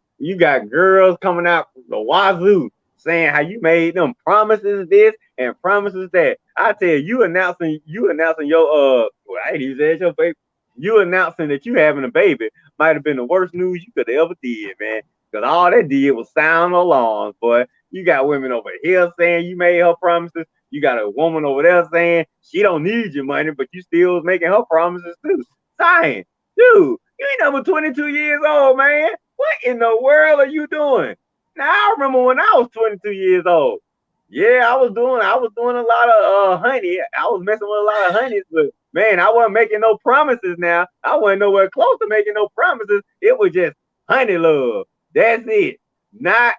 girls coming out from the wazoo saying how you made them promises this and promises that. I tell you, announcing your well, I ain't even said your baby. You announcing that you having a baby might have been the worst news you could have ever did, man. Because all that did was sound alarms, boy. You got women over here saying you made her promises. You got a woman over there saying she don't need your money, but you still making her promises too. Zion, dude, you ain't number 22 years old, man. What in the world are you doing? Now I remember when I was 22 years old. Yeah, I was doing a lot of honey. I was messing with a lot of honeys, but man, I wasn't making no promises now. I wasn't nowhere close to making no promises. It was just honey love. That's it. Not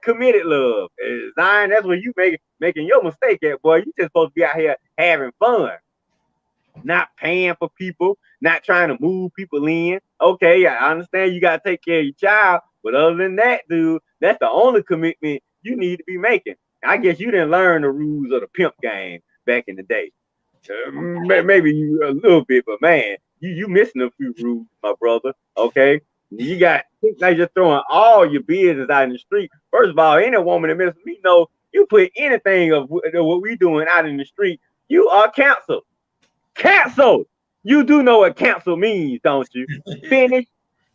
committed love. Zion, that's where you making your mistake at, boy. You just supposed to be out here having fun. Not paying for people, not trying to move people in. Okay, I understand you gotta take care of your child, but other than that, dude, that's the only commitment you need to be making. I guess you didn't learn the rules of the pimp game back in the day. Maybe you a little bit, but man, you missing a few rules, my brother. Okay, You got like just throwing all your business out in the street. First of all, any woman that misses me know you put anything of what we doing out in the street, you are canceled. Canceled. You do know what cancel means, don't you? Finished,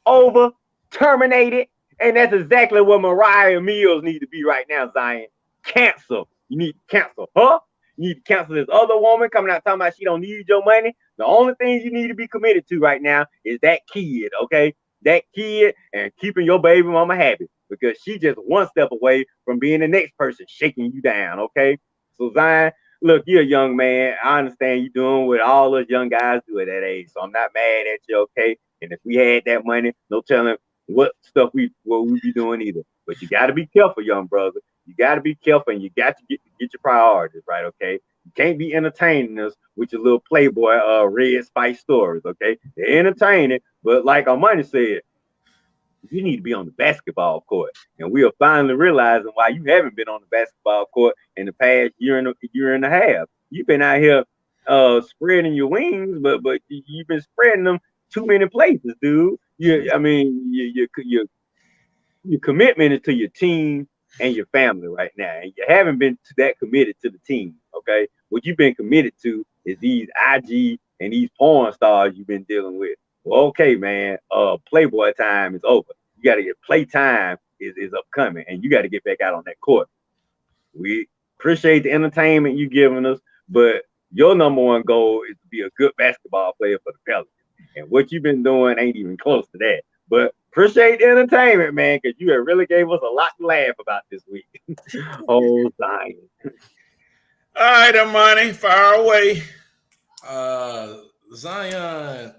over, terminated, and that's exactly what Mariah Mills need to be right now, Zion. Cancel. You need to cancel her. You need to cancel this other woman coming out talking about she don't need your money. The only thing you need to be committed to right now is that kid, okay? That kid and keeping your baby mama happy because she just one step away from being the next person shaking you down, okay? So Zion, look, you're a young man. I understand you doing what all those young guys do at that age. So I'm not mad at you, okay? And if we had that money, no telling what stuff we be doing either. But you got to be careful, young brother. You got to be careful, and you got to get your priorities right, okay? You can't be entertaining us with your little Playboy Red Spice stories, okay? They're entertaining, but like our money said, you need to be on the basketball court. And we are finally realizing why you haven't been on the basketball court in the past year and a half. You've been out here spreading your wings, but you've been spreading them too many places, dude. Your commitment is to your team and your family right now, and you haven't been that committed to the team. Okay, what you've been committed to is these IG and these porn stars you've been dealing with. Well, okay, man. Playboy time is over. You got to get play time is upcoming, and you got to get back out on that court. We appreciate the entertainment you giving us, but your number one goal is to be a good basketball player for the Pelicans. And what you've been doing ain't even close to that. But appreciate the entertainment, man, because you have really gave us a lot to laugh about this week. Oh, Zion. All right, Amani, fire away. Zion,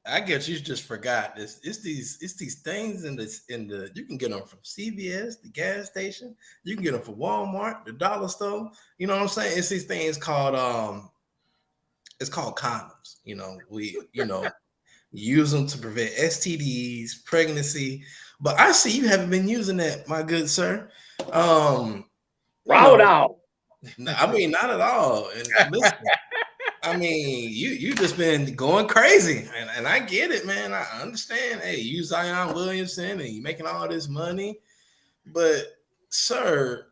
I guess you just forgot this. It's these things in the you can get them from CVS, the gas station. You can get them from Walmart, the dollar store. You know what I'm saying? It's these things called it's called condoms. We use them to prevent STDs, pregnancy. But I see you haven't been using that, my good sir. Roll out. I mean, not at all. And listen, I mean, you just been going crazy, and I get it, man. I understand. Hey, you Zion Williamson, and you making all this money, but sir,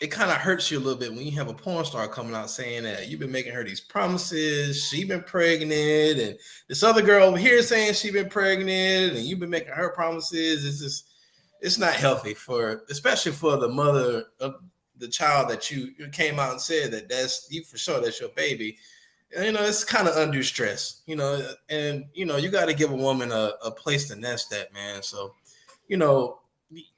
it kind of hurts you a little bit when you have a porn star coming out saying that you've been making her these promises, she been pregnant, and this other girl over here saying she been pregnant, and you've been making her promises. It's not healthy especially for the mother of the child that you came out and said that's you for sure, that's your baby. And, it's kind of undue stress, and you got to give a woman a place to nest that, man. So,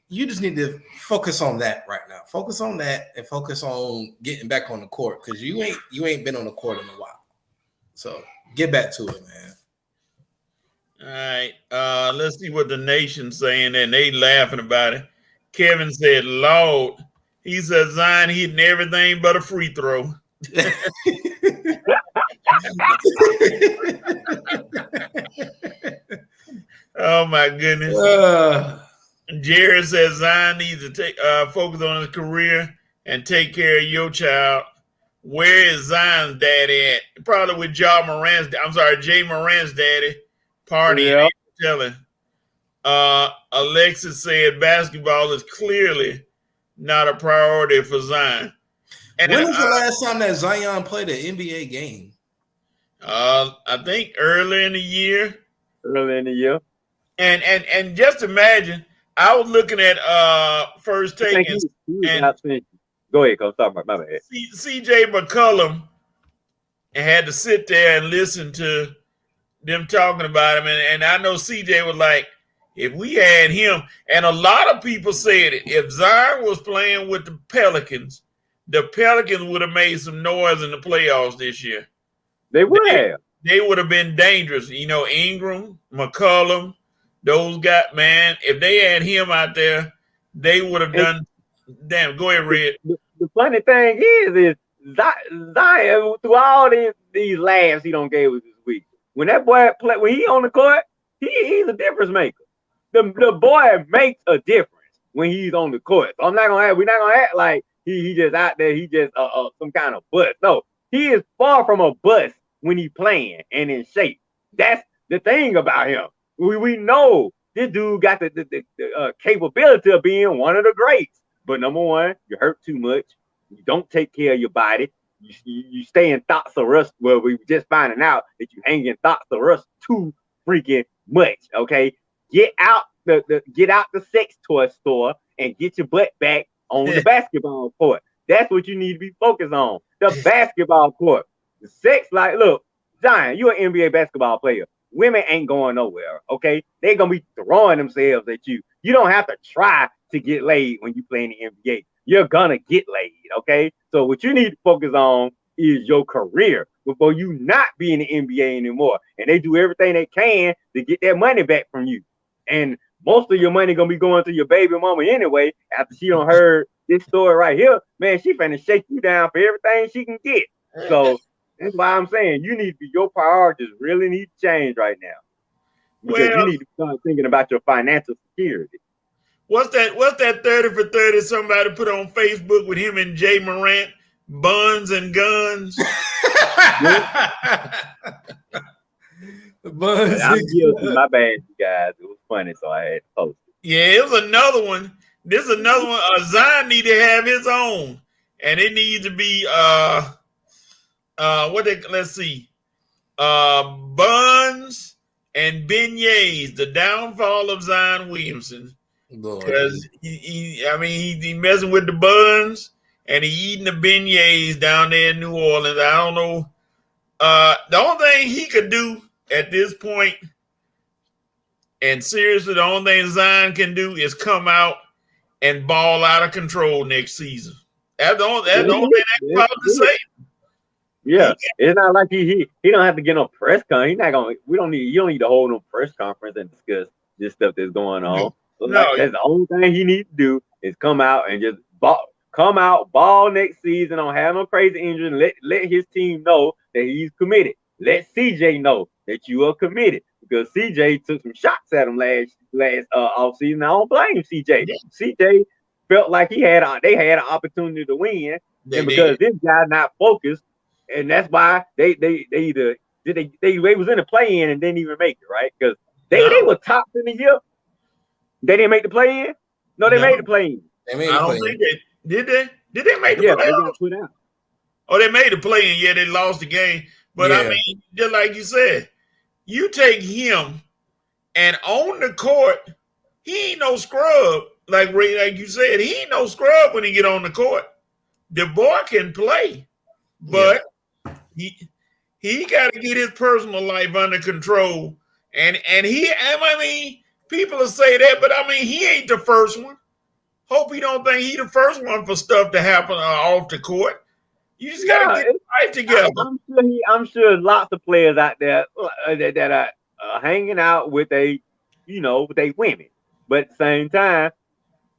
you just need to focus on that right now. Focus on that and focus on getting back on the court because you ain't been on the court in a while. So get back to it, man. All right. Let's see what the nation's saying, and they laughing about it. Kevin said, Lord, he said Zion hitting everything but a free throw. Oh my goodness. Jared says Zion needs to take focus on his career and take care of your child. Where is Zion's daddy at? Probably with Jay Moran's daddy partying. Yeah. Telling. Alexis said basketball is clearly not a priority for Zion. And when was the last time that Zion played an NBA game? I think early in the year. And just imagine, I was looking at First Take and go ahead, Coach. Talk about my bad. CJ McCollum had to sit there and listen to them talking about him, and I know CJ was like, if we had him, and a lot of people said it, if Zion was playing with the Pelicans would have made some noise in the playoffs this year. They would have. They would have been dangerous. Ingram, McCollum, those guys, man, if they had him out there, they would have done. Damn, go ahead, Red. The funny thing is Zion, through all these laughs he don't gave us this week, when that boy play, when he on the court, he's a difference maker. The boy makes a difference when he's on the court. So we're not gonna act like he just out there, he just some kind of bust. No, he is far from a bust when he's playing and in shape. That's the thing about him. We know this dude got the capability of being one of the greats. But number one, you hurt too much. You don't take care of your body. You stay in thoughts of rust. Well, we just finding out that you hang in thoughts of rust too freaking much. Okay, get out the sex toy store and get your butt back on the basketball court. That's what you need to be focused on. The basketball court. The sex, like, look, Zion, you're an NBA basketball player. Women ain't going nowhere, okay? They're going to be throwing themselves at you. You don't have to try to get laid when you play in the NBA. You're going to get laid, okay? So what you need to focus on is your career before you not be in the NBA anymore. And they do everything they can to get that money back from you. And most of your money going to be going to your baby mama anyway after she done heard this story right here. Man, she finna shake you down for everything she can get. So that's why I'm saying you need to be, your priorities really need to change right now. Because you need to start thinking about your financial security. What's that 30 for 30 somebody put on Facebook with him and Jay Morant? Buns and guns. Buns. I'm guilty. My bad, you guys. It was funny, so I had to post it. Yeah, it was another one. This is another one. Zion need to have his own. And it needs to be let's see. Buns and beignets, the downfall of Zion Williamson. Because he messing with the buns and he eating the beignets down there in New Orleans. I don't know. The only thing he could do at this point, and seriously, the only thing Zion can do is come out and ball out of control next season. That's the only thing I can probably say. Yeah, it's not like he don't have to get no press conference. He's not gonna. You don't need to hold no press conference and discuss this stuff that's going on. So that's the only thing he needs to do is come out and just ball next season. Don't have no crazy injury. And let his team know that he's committed. Let CJ know that you are committed because CJ took some shots at him last offseason. I don't blame CJ. CJ felt like they had an opportunity to win, and because this guy not focused, and that's why they was in the play-in and didn't even make it, right? Because they were top in the year. They didn't make the play-in. No, they made the play-in. They made I don't think they did. Did they make the play-in? They got put out. Oh, they made the play-in. Yeah, they lost the game. But I mean, just like you said, you take him and on the court, he ain't no scrub. Like you said, he ain't no scrub when he get on the court. The boy can play, but he got to get his personal life under control. And people will say that, but I mean, he ain't the first one. Hope he don't think he the first one for stuff to happen off the court. You just got to get life together. I'm sure lots of players out there that are hanging out with with women. But at the same time,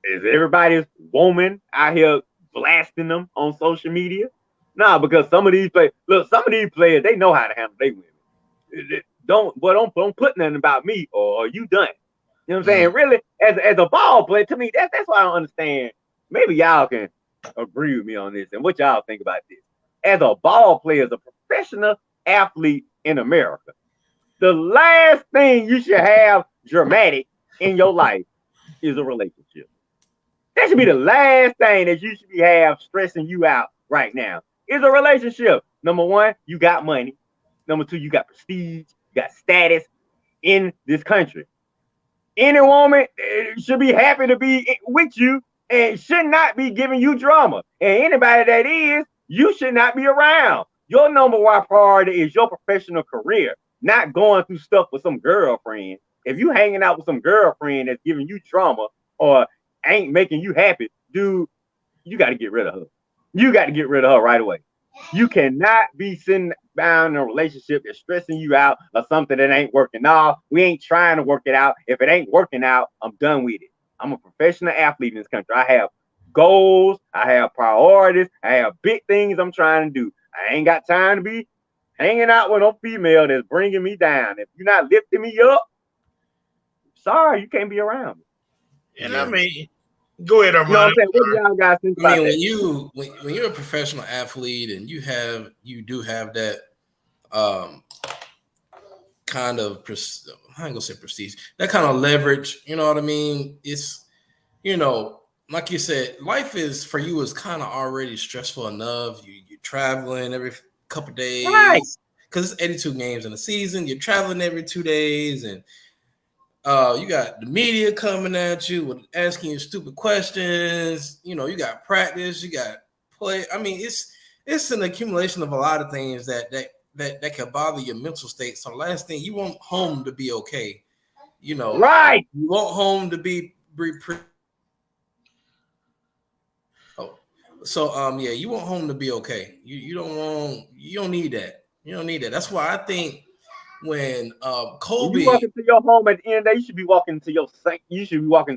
is everybody's woman out here blasting them on social media? Nah, because some of these players, they know how to handle their women. Don't put nothing about me or you done. You know what I'm saying? Really, as a ball player, to me, that's why I don't understand. Maybe y'all can agree with me on this and what y'all think about this. As a ball player, as a professional athlete in America, the last thing you should have dramatic in your life is a relationship. That should be the last thing that you should have stressing you out right now is a relationship. Number one, you got money. Number two, you got prestige, you got status in this country. Any woman should be happy to be with you and should not be giving you drama. And anybody that is, you should not be around. Your number one priority is your professional career, not going through stuff with some girlfriend. If you hanging out with some girlfriend that's giving you trauma or ain't making you happy, dude, you got to get rid of her. You got to get rid of her right away. You cannot be sitting down in a relationship that's stressing you out or something that ain't working. No, we ain't trying to work it out. If it ain't working out, I'm done with it. I'm a professional athlete in this country. I have goals. I have priorities. I have big things I'm trying to do. I ain't got time to be hanging out with no female that's bringing me down. If you're not lifting me up, sorry, you can't be around me. And I mean, go ahead, Armando. You know what I'm saying? What do y'all guys think about that? When you're a professional athlete and you do have that kind of I ain't gonna say prestige, that kind of leverage. You know what I mean? It's, you know, like you said, life is for you is kind of already stressful enough. You're traveling every couple days, Right. because it's 82 games in a season. You're traveling every 2 days, and you got the media coming at you with asking you stupid questions. You know, you got practice, you got play. I mean, it's an accumulation of a lot of things that can bother your mental state. So the last thing, you want home to be okay. You know, Right. you want home to be yeah, you want home to be okay. You don't need that. You don't need that. That's why I think when When Kobe, you walk into your home at the end of the day, you should be walking to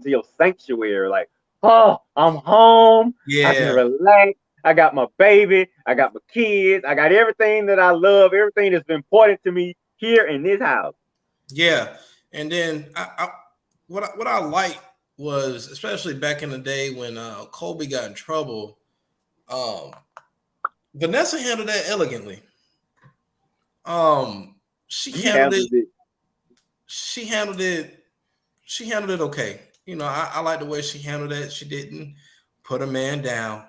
your sanctuary. Like, oh, I'm home. I can yeah, relax. I got my baby. I got my kids. I got everything that I love. Everything that's been important to me here in this house. yeah. And then what I like was, especially back in the day when Kobe got in trouble, Vanessa handled that elegantly. She He handled handled it. it. She handled it. She handled it okay. You know, I like the way she handled it. She didn't put a man down.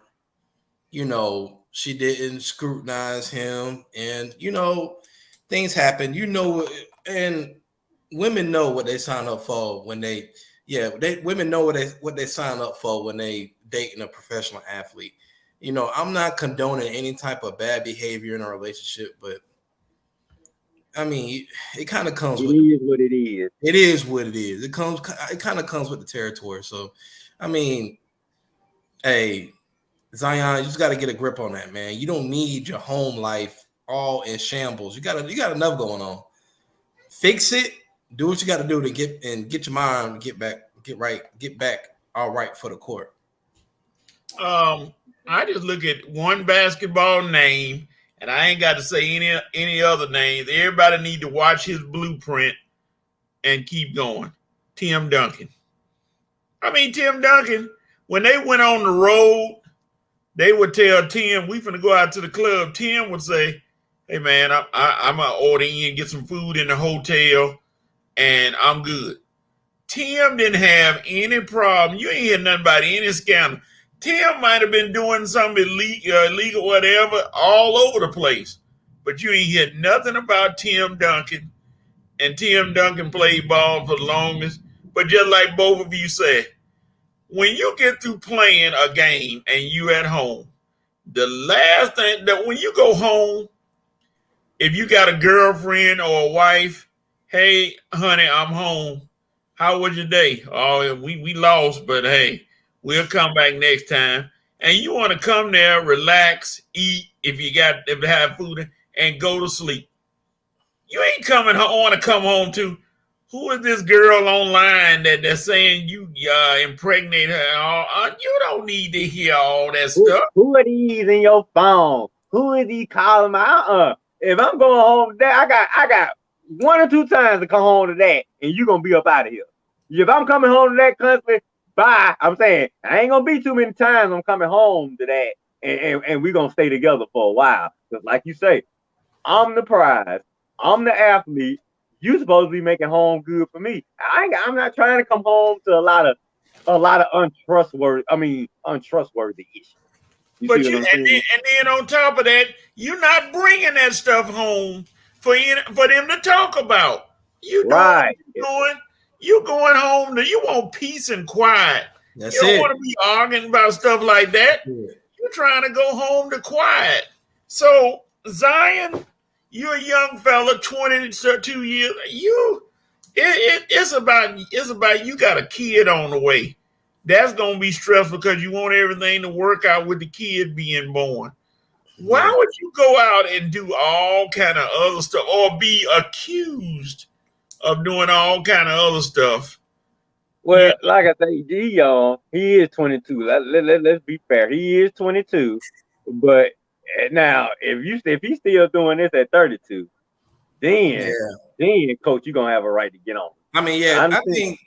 You know, she didn't scrutinize him, and you know, things happen. You know, and women know what they sign up for when women know what they sign up for when they dating a professional athlete. You know, I'm not condoning any type of bad behavior in a relationship, but I mean, it kind of comes It with is what it is. it is what it is. It kind of comes with the territory. So, I mean, hey, Zion, you just got to get a grip on that, man. You don't need your home life all in shambles. You got enough going on. Fix it. Do what you got to do to get your mind, get back all right for the court. I just look at one basketball name, and I ain't got to say any other names. Everybody need to watch his blueprint and keep going. Tim Duncan. I mean, Tim Duncan, when they went on the road, they would tell Tim, we finna go out to the club. Tim would say, hey, man, I'm going to order in, get some food in the hotel, and I'm good. Tim didn't have any problem. You ain't hear nothing about any scandal. Tim might have been doing something illegal, whatever, all over the place. But you ain't hear nothing about Tim Duncan. And Tim Duncan played ball for the longest. But just like both of you said, when you get through playing a game and you at home, the last thing that when you go home, if you got a girlfriend or a wife, hey, honey, I'm home. How was your day? Oh, we lost, but hey, we'll come back next time. And you want to come there, relax, eat if you have food, and go to sleep. You ain't coming home. Want to come home to who is this girl online that's saying you impregnate her? You don't need to hear all that stuff. Who are these in your phone? Who is he calling my? If I'm going home today, I got 1 or 2 times to come home to that, and you're gonna be up out of here. If I'm coming home to that constantly, bye. I'm saying I ain't gonna be too many times I'm coming home to that, and we're gonna stay together for a while. Because like you say, I'm the prize. I'm the athlete. You supposed to be making home good for me. I'm not trying to come home to a lot of untrustworthy issues. But and then on top of that, you're not bringing that stuff home for them to talk about. You know right. You're going home. You want peace and quiet. That's you don't want to be arguing about stuff like that. Yeah. You're trying to go home to quiet. So Zion, you're a young fella, 22 years. It's about you got a kid on the way. That's gonna be stressful because you want everything to work out with the kid being born. Why would you go out and do all kind of other stuff or be accused of doing all kind of other stuff? Well, like I say, he is 22. Let's be fair. He is 22. But now, if he's still doing this at 32, then coach, you're gonna have a right to get on. I mean, I think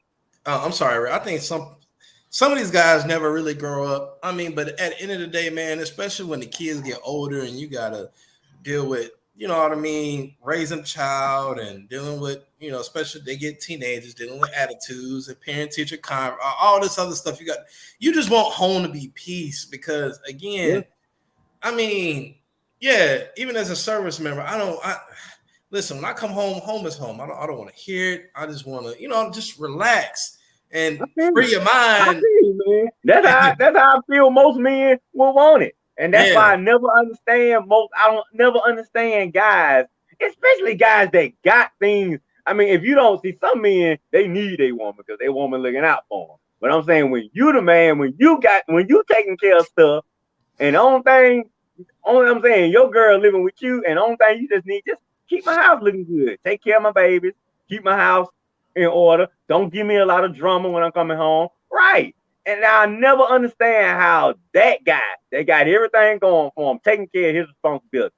I'm sorry, I think some of these guys never really grow up. I mean, but at the end of the day, man, especially when the kids get older and you gotta deal with you know what I mean, raising a child and dealing with, you know, especially they get teenagers dealing with attitudes and parent-teacher all this other stuff. You just want home to be peace because, again, I mean, yeah, even as a service member, listen, when I come home, home is home. I don't want to hear it. I just want to, you know, just relax and free your mind. Man. That's how I feel most men will want it. And that's why I never understand I don't never understand guys, especially guys that got things. I mean, if you don't see some men, they need a woman because they woman looking out for them. But I'm saying when you the man, when you taking care of stuff, and the only I'm saying your girl living with you, and the only thing you just need, just keep my house looking good. Take care of my babies. Keep my house in order. Don't give me a lot of drama when I'm coming home. Right. And I never understand how that guy, they got everything going for him, taking care of his responsibility.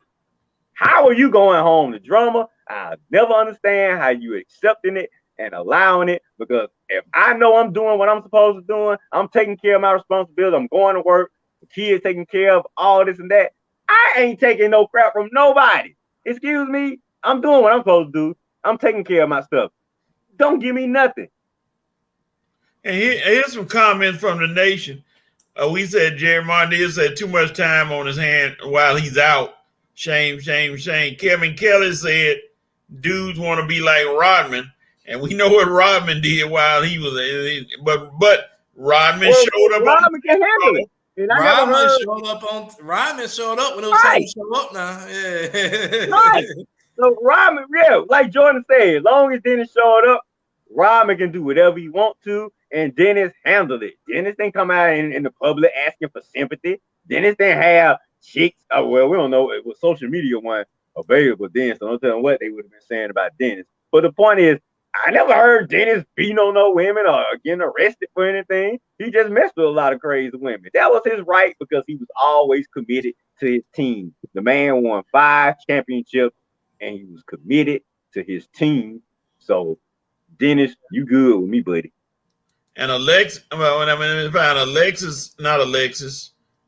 How are you going home to drama? I never understand how you accepting it and allowing it, because if I know I'm doing what I'm supposed to do, I'm taking care of my responsibility, I'm going to work, the kids taking care of all this and that, I ain't taking no crap from nobody. Excuse me, I'm doing what I'm supposed to do. I'm taking care of my stuff. Don't give me nothing. And here's some comments from the nation. We said Jerry Martinez said too much time on his hand while he's out. Shame, shame, shame. Kevin Kelly said dudes want to be like Rodman. And we know what Rodman did while he was but Rodman showed up. Rodman can handle it. And Rodman showed up when it was time to show up now. Yeah. Right. So Rodman, like Jordan said, as long as Dennis showed up, Rodman can do whatever he wants to, and Dennis handled it. Dennis didn't come out in the public asking for sympathy. Dennis didn't have chicks. Well, we don't know. It was social media one available then, so don't tell them what they would have been saying about Dennis. But the point is, I never heard Dennis beating on no women or getting arrested for anything. He just messed with a lot of crazy women. That was his right because he was always committed to his team. The man won 5 championships, and he was committed to his team. So, Dennis, you good with me, buddy. And Alexis.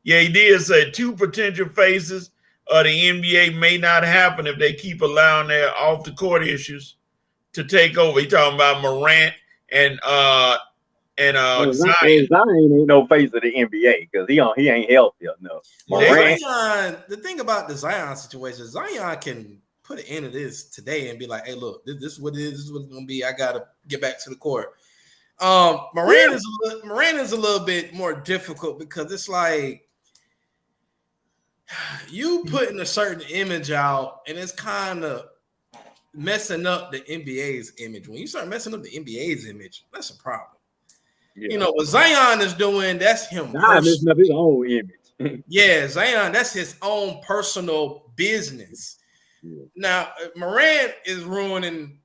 Yeah, he did say 2 potential faces of the NBA may not happen if they keep allowing their off the court issues to take over. He talking about Morant and Zion. Zion ain't no face of the NBA because he ain't healthy enough. Zion, the thing about the Zion situation, Zion can put an end to this today and be like, hey, look, this is what it is. This is what it's gonna be. I gotta get back to the court. Morant is a little bit more difficult because it's like you putting a certain image out, and it's kind of messing up the NBA's image. When you start messing up the NBA's image, that's a problem. Yeah. You know what Zion is doing? That's him. Zion messing up his own image. Yeah, Zion, that's his own personal business. Yeah. Now, Morant is ruining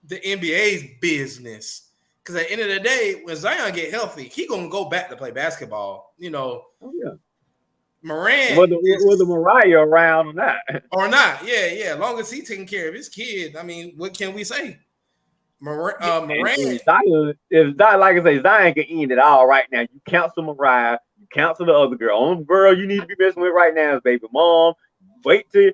the NBA's business because at the end of the day, when Zion get healthy, he gonna go back to play basketball. You know. Oh yeah. Morant, whether Mariah around or not, yeah. As long as he's taking care of his kid, I mean, what can we say? Morant, if Zion, like I say, Zion can end it all right now. You counsel Mariah, you counsel the other girl. Only girl you need to be messing with right now is baby mom. Wait till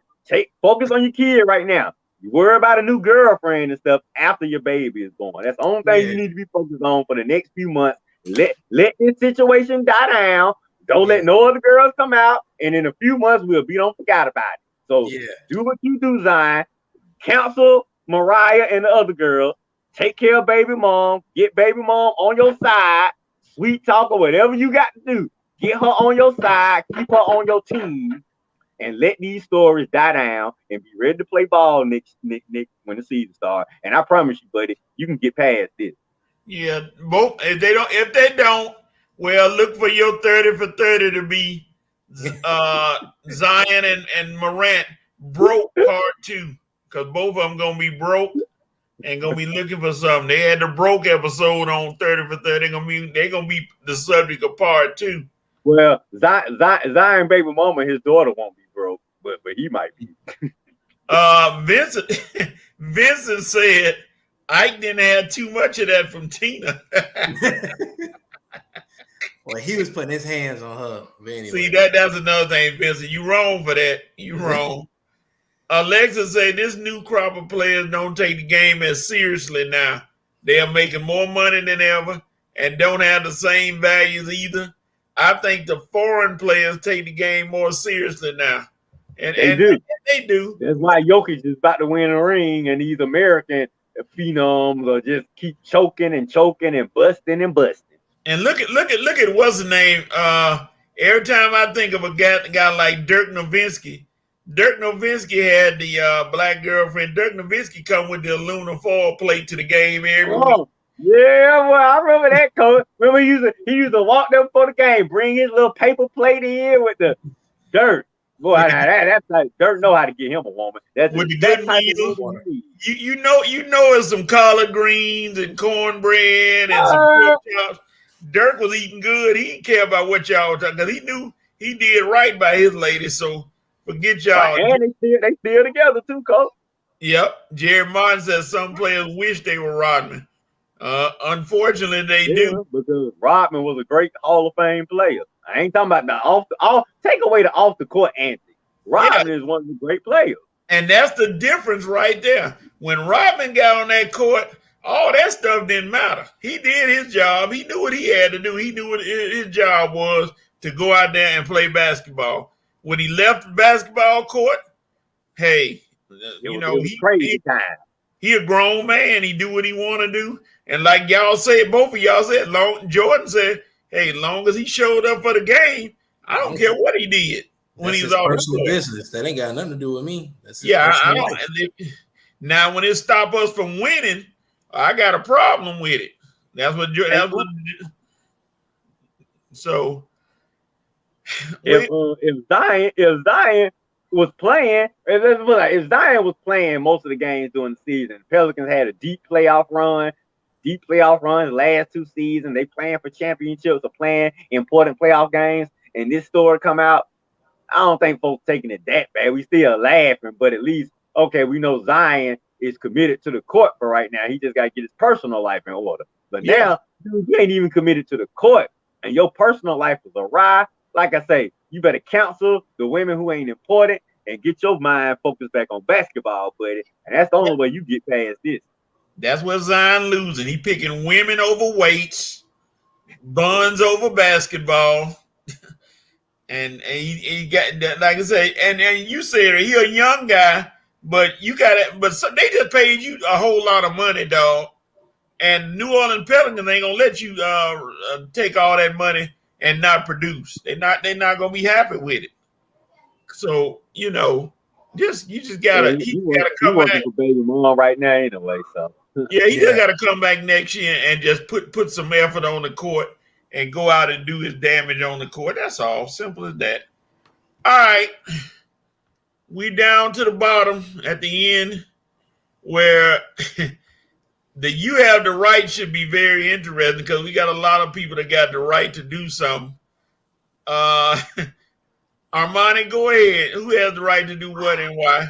focus on your kid right now. You worry about a new girlfriend and stuff after your baby is born. That's the only thing you need to be focused on for the next few months. Let this situation die down. Don't let no other girls come out, and in a few months we don't forget about it. So do what you do, Zion. Counsel Mariah and the other girl. Take care of baby mom. Get baby mom on your side. Sweet talk or whatever you got to do. Get her on your side. Keep her on your team, and let these stories die down. And be ready to play ball next when the season starts. And I promise you, buddy, you can get past this. Yeah, both. If they don't. Well, look for your 30 for 30 to be Zion and Morant broke part 2, because both of them gonna be broke and gonna be looking for something. They had the broke episode on 30 for 30. They're gonna be the subject of part 2. Well, Zion baby mama, his daughter won't be broke, but he might be. Vincent said Ike didn't have too much of that from Tina. Well, he was putting his hands on her. Anyway. See, that's another thing, Vincent. You wrong for that. You wrong. Alexa say this new crop of players don't take the game as seriously now. They are making more money than ever and don't have the same values either. I think the foreign players take the game more seriously now. And they do. That's why Jokic is about to win a ring, and these American phenoms are just keep choking and busting and busting. And look at what's the name? Every time I think of a guy like Dirk Nowitzki had the black girlfriend. Dirk Nowitzki come with the aluminum foil plate to the game every week. Yeah, well, I remember that, coach. Remember he used to walk them for the game, bring his little paper plate in with the dirt. Boy, that's like Dirk know how to get him a woman. That's with the good meal. You know, it's some collard greens and cornbread and some pork chops. Dirk was eating good. He didn't care about what y'all were talking because he knew he did right by his lady. So forget y'all. And they still together too, coach. Yep. Jerry Martin says some players wish they were Rodman. Unfortunately, they do. Because Rodman was a great Hall of Fame player. I ain't talking about the take away the off the court antics. Rodman is one of the great players. And that's the difference right there. When Rodman got on that court, all that stuff didn't matter. He did his job. He knew what he had to do. He knew what his job was to go out there and play basketball. When he left the basketball court, hey, crazy time. He a grown man. He do what he want to do. And like y'all said, both of y'all said, Jordan said, hey, long as he showed up for the game, I don't care what he did when he was off personal business. That ain't got nothing to do with me. I don't. Now, when it stop us from winning, I got a problem with it. So if Zion was playing, if Zion was playing most of the games during the season, Pelicans had a deep playoff runs last 2 seasons. They playing for championships or playing important playoff games. And this story come out, I don't think folks taking it that bad. We still laughing, but at least, okay, we know Zion is committed to the court for right now. He just got to get his personal life in order. But now, dude, you ain't even committed to the court, and your personal life is awry. Like I say, you better counsel the women who ain't important and get your mind focused back on basketball, buddy. And that's the only way you get past this. That's where Zion losing. He picking women over weights, buns over basketball. And he got, like I say, and you said he a young guy, but they just paid you a whole lot of money, dog. And New Orleans Pelicans ain't gonna let you take all that money and not produce. They're not gonna be happy with it. So you just gotta come back. For baby mom right now anyway. So he just gotta come back next year and just put some effort on the court and go out and do his damage on the court. That's all. Simple as that. All right. We down to the bottom at the end where the you have the right should be very interesting because we got a lot of people that got the right to do something. Armani, go ahead. Who has the right to do what and why?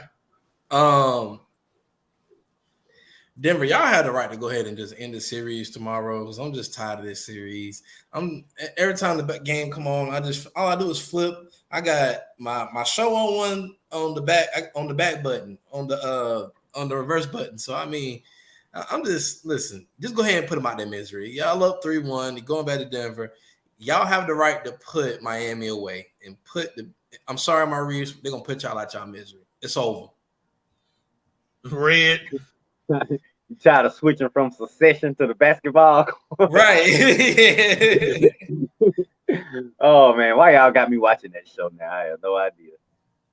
Denver, y'all had the right to go ahead and just end the series tomorrow because I'm just tired of this series. Every time the game come on, all I do is flip. I got my show on the back button on the reverse button. So I mean, I'm just go ahead and put them out their misery. Y'all up 3-1. You're going back to Denver. Y'all have the right to put Miami away and I'm sorry, Maurice, they're gonna put y'all out y'all misery. It's over. Red. You tired of switching from Succession to the basketball? Right. Oh, man. Why y'all got me watching that show now? I have no idea.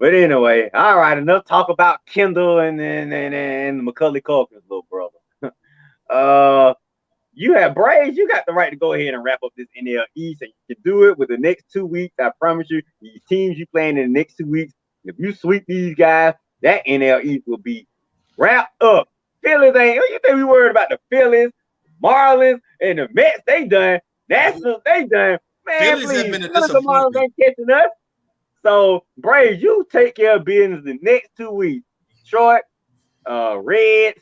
But anyway, all right. Enough talk about Kendall and Macaulay Culkin's little brother. You have Braves. You got the right to go ahead and wrap up this NL East, and you can do it with the next 2 weeks. I promise you, these teams you playing in the next 2 weeks, if you sweep these guys, that NL East will be wrapped up. Phillies ain't. You think we worried about the Phillies, Marlins, and the Mets? They done. Nationals, they done. Man, Phillies please, have been a none of the Marlins ain't catching us. So, Braves, you take care of business the next 2 weeks. Detroit, Reds,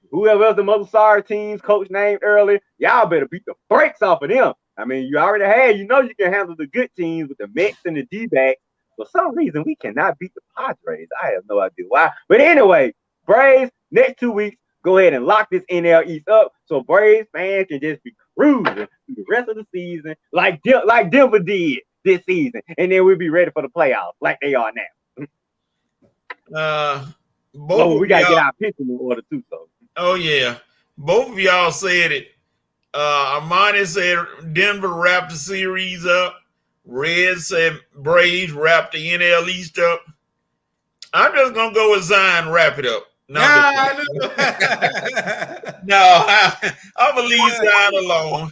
whoever else the other sorry teams coach named earlier, y'all better beat the brakes off of them. I mean, you already had. You know you can handle the good teams with the Mets and the D-backs. For some reason, we cannot beat the Padres. I have no idea why. But anyway, Braves, next 2 weeks, go ahead and lock this NL East up so Braves fans can just be cruising through the rest of the season like Denver did this season. And then we'll be ready for the playoffs like they are now. We got to get our pitching in order too, so. Oh, yeah. Both of y'all said it. Armani said Denver wrapped the series up. Red said Braves wrapped the NL East up. I'm just going to go with Zion wrap it up. No, I'm going to leave Zion alone.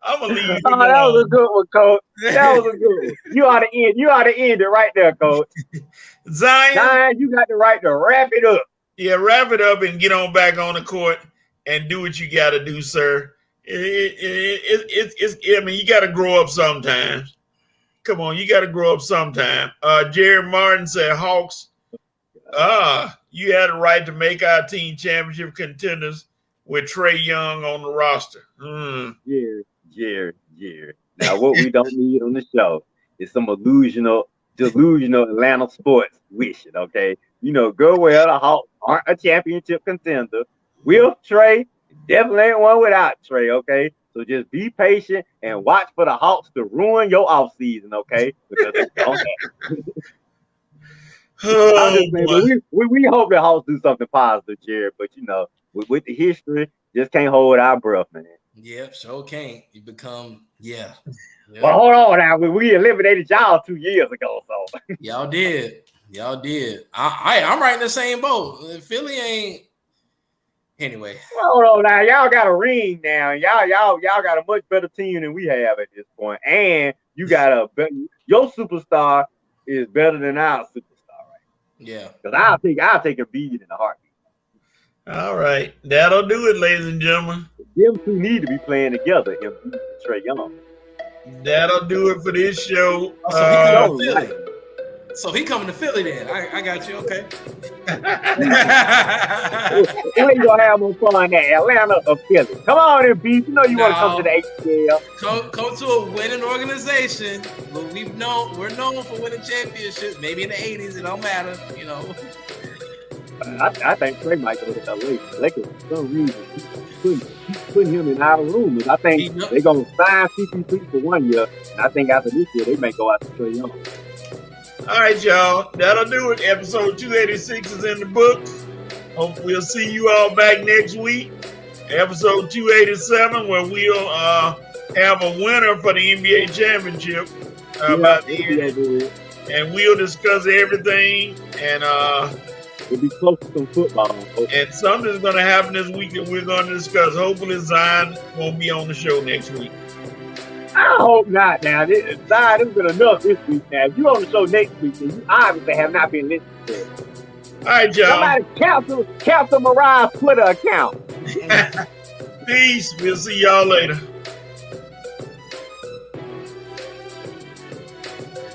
I'm going to leave him alone. That was a good one, Coach. That was a good one. You ought to end it right there, Coach. Zion, you got the right to wrap it up. Yeah, wrap it up and get on back on the court and do what you got to do, sir. I mean, you got to grow up sometimes. Come on, you got to grow up sometime. Jared Martin said, Hawks, you had a right to make our team championship contenders with Trae Young on the roster. Jared. Now, what we don't need on the show is some delusional Atlanta sports wishing, okay? You know, go well, the Hawks aren't a championship contender. With Trae, definitely ain't one without Trae, okay? So just be patient and watch for the Hawks to ruin your offseason, okay? Because they don't we hope the Hawks do something positive, Jared. But, you know, with the history, just can't hold our breath, man. Yep, sure can't. You become, yeah. Well, hold on now. We eliminated y'all 2 years ago, so. Y'all did. I'm right in the same boat. Philly ain't. Anyway. Well, hold on now. Y'all got a ring now. Y'all got a much better team than we have at this point. And you got your superstar is better than our superstar, right? Yeah. Because I'll take a beat in a heartbeat. All right. That'll do it, ladies and gentlemen. Them two need to be playing together, him and Trae Young. That'll do it for this show. So he coming to Philly then. I got you. Okay. Where you gonna have more fun at, Atlanta or Philly? Come on in, beef. You know you want to come to the ATL. Come to a winning organization. But we're known for winning championships. Maybe in the 80s, it don't matter. You know. I think Trae might go to LA. Lakers for some reason putting him in outer rumors. I think they're gonna sign CP3 for 1 year, and I think after this year they may go out to Trae Young. All right, y'all. That'll do it. Episode 286 is in the books. Hope we'll see you all back next week. Episode 287, where we'll have a winner for the NBA championship about the end. And we'll discuss everything. And we'll be close to some football. And something's going to happen this week that we're going to discuss. Hopefully Zion won't be on the show next week. I hope not. Now, Zion has been enough this week. Now, if you're on the show next week, then you obviously have not been listening to it. All right, y'all. Somebody cancel Mariah's Twitter account. Peace. We'll see y'all later.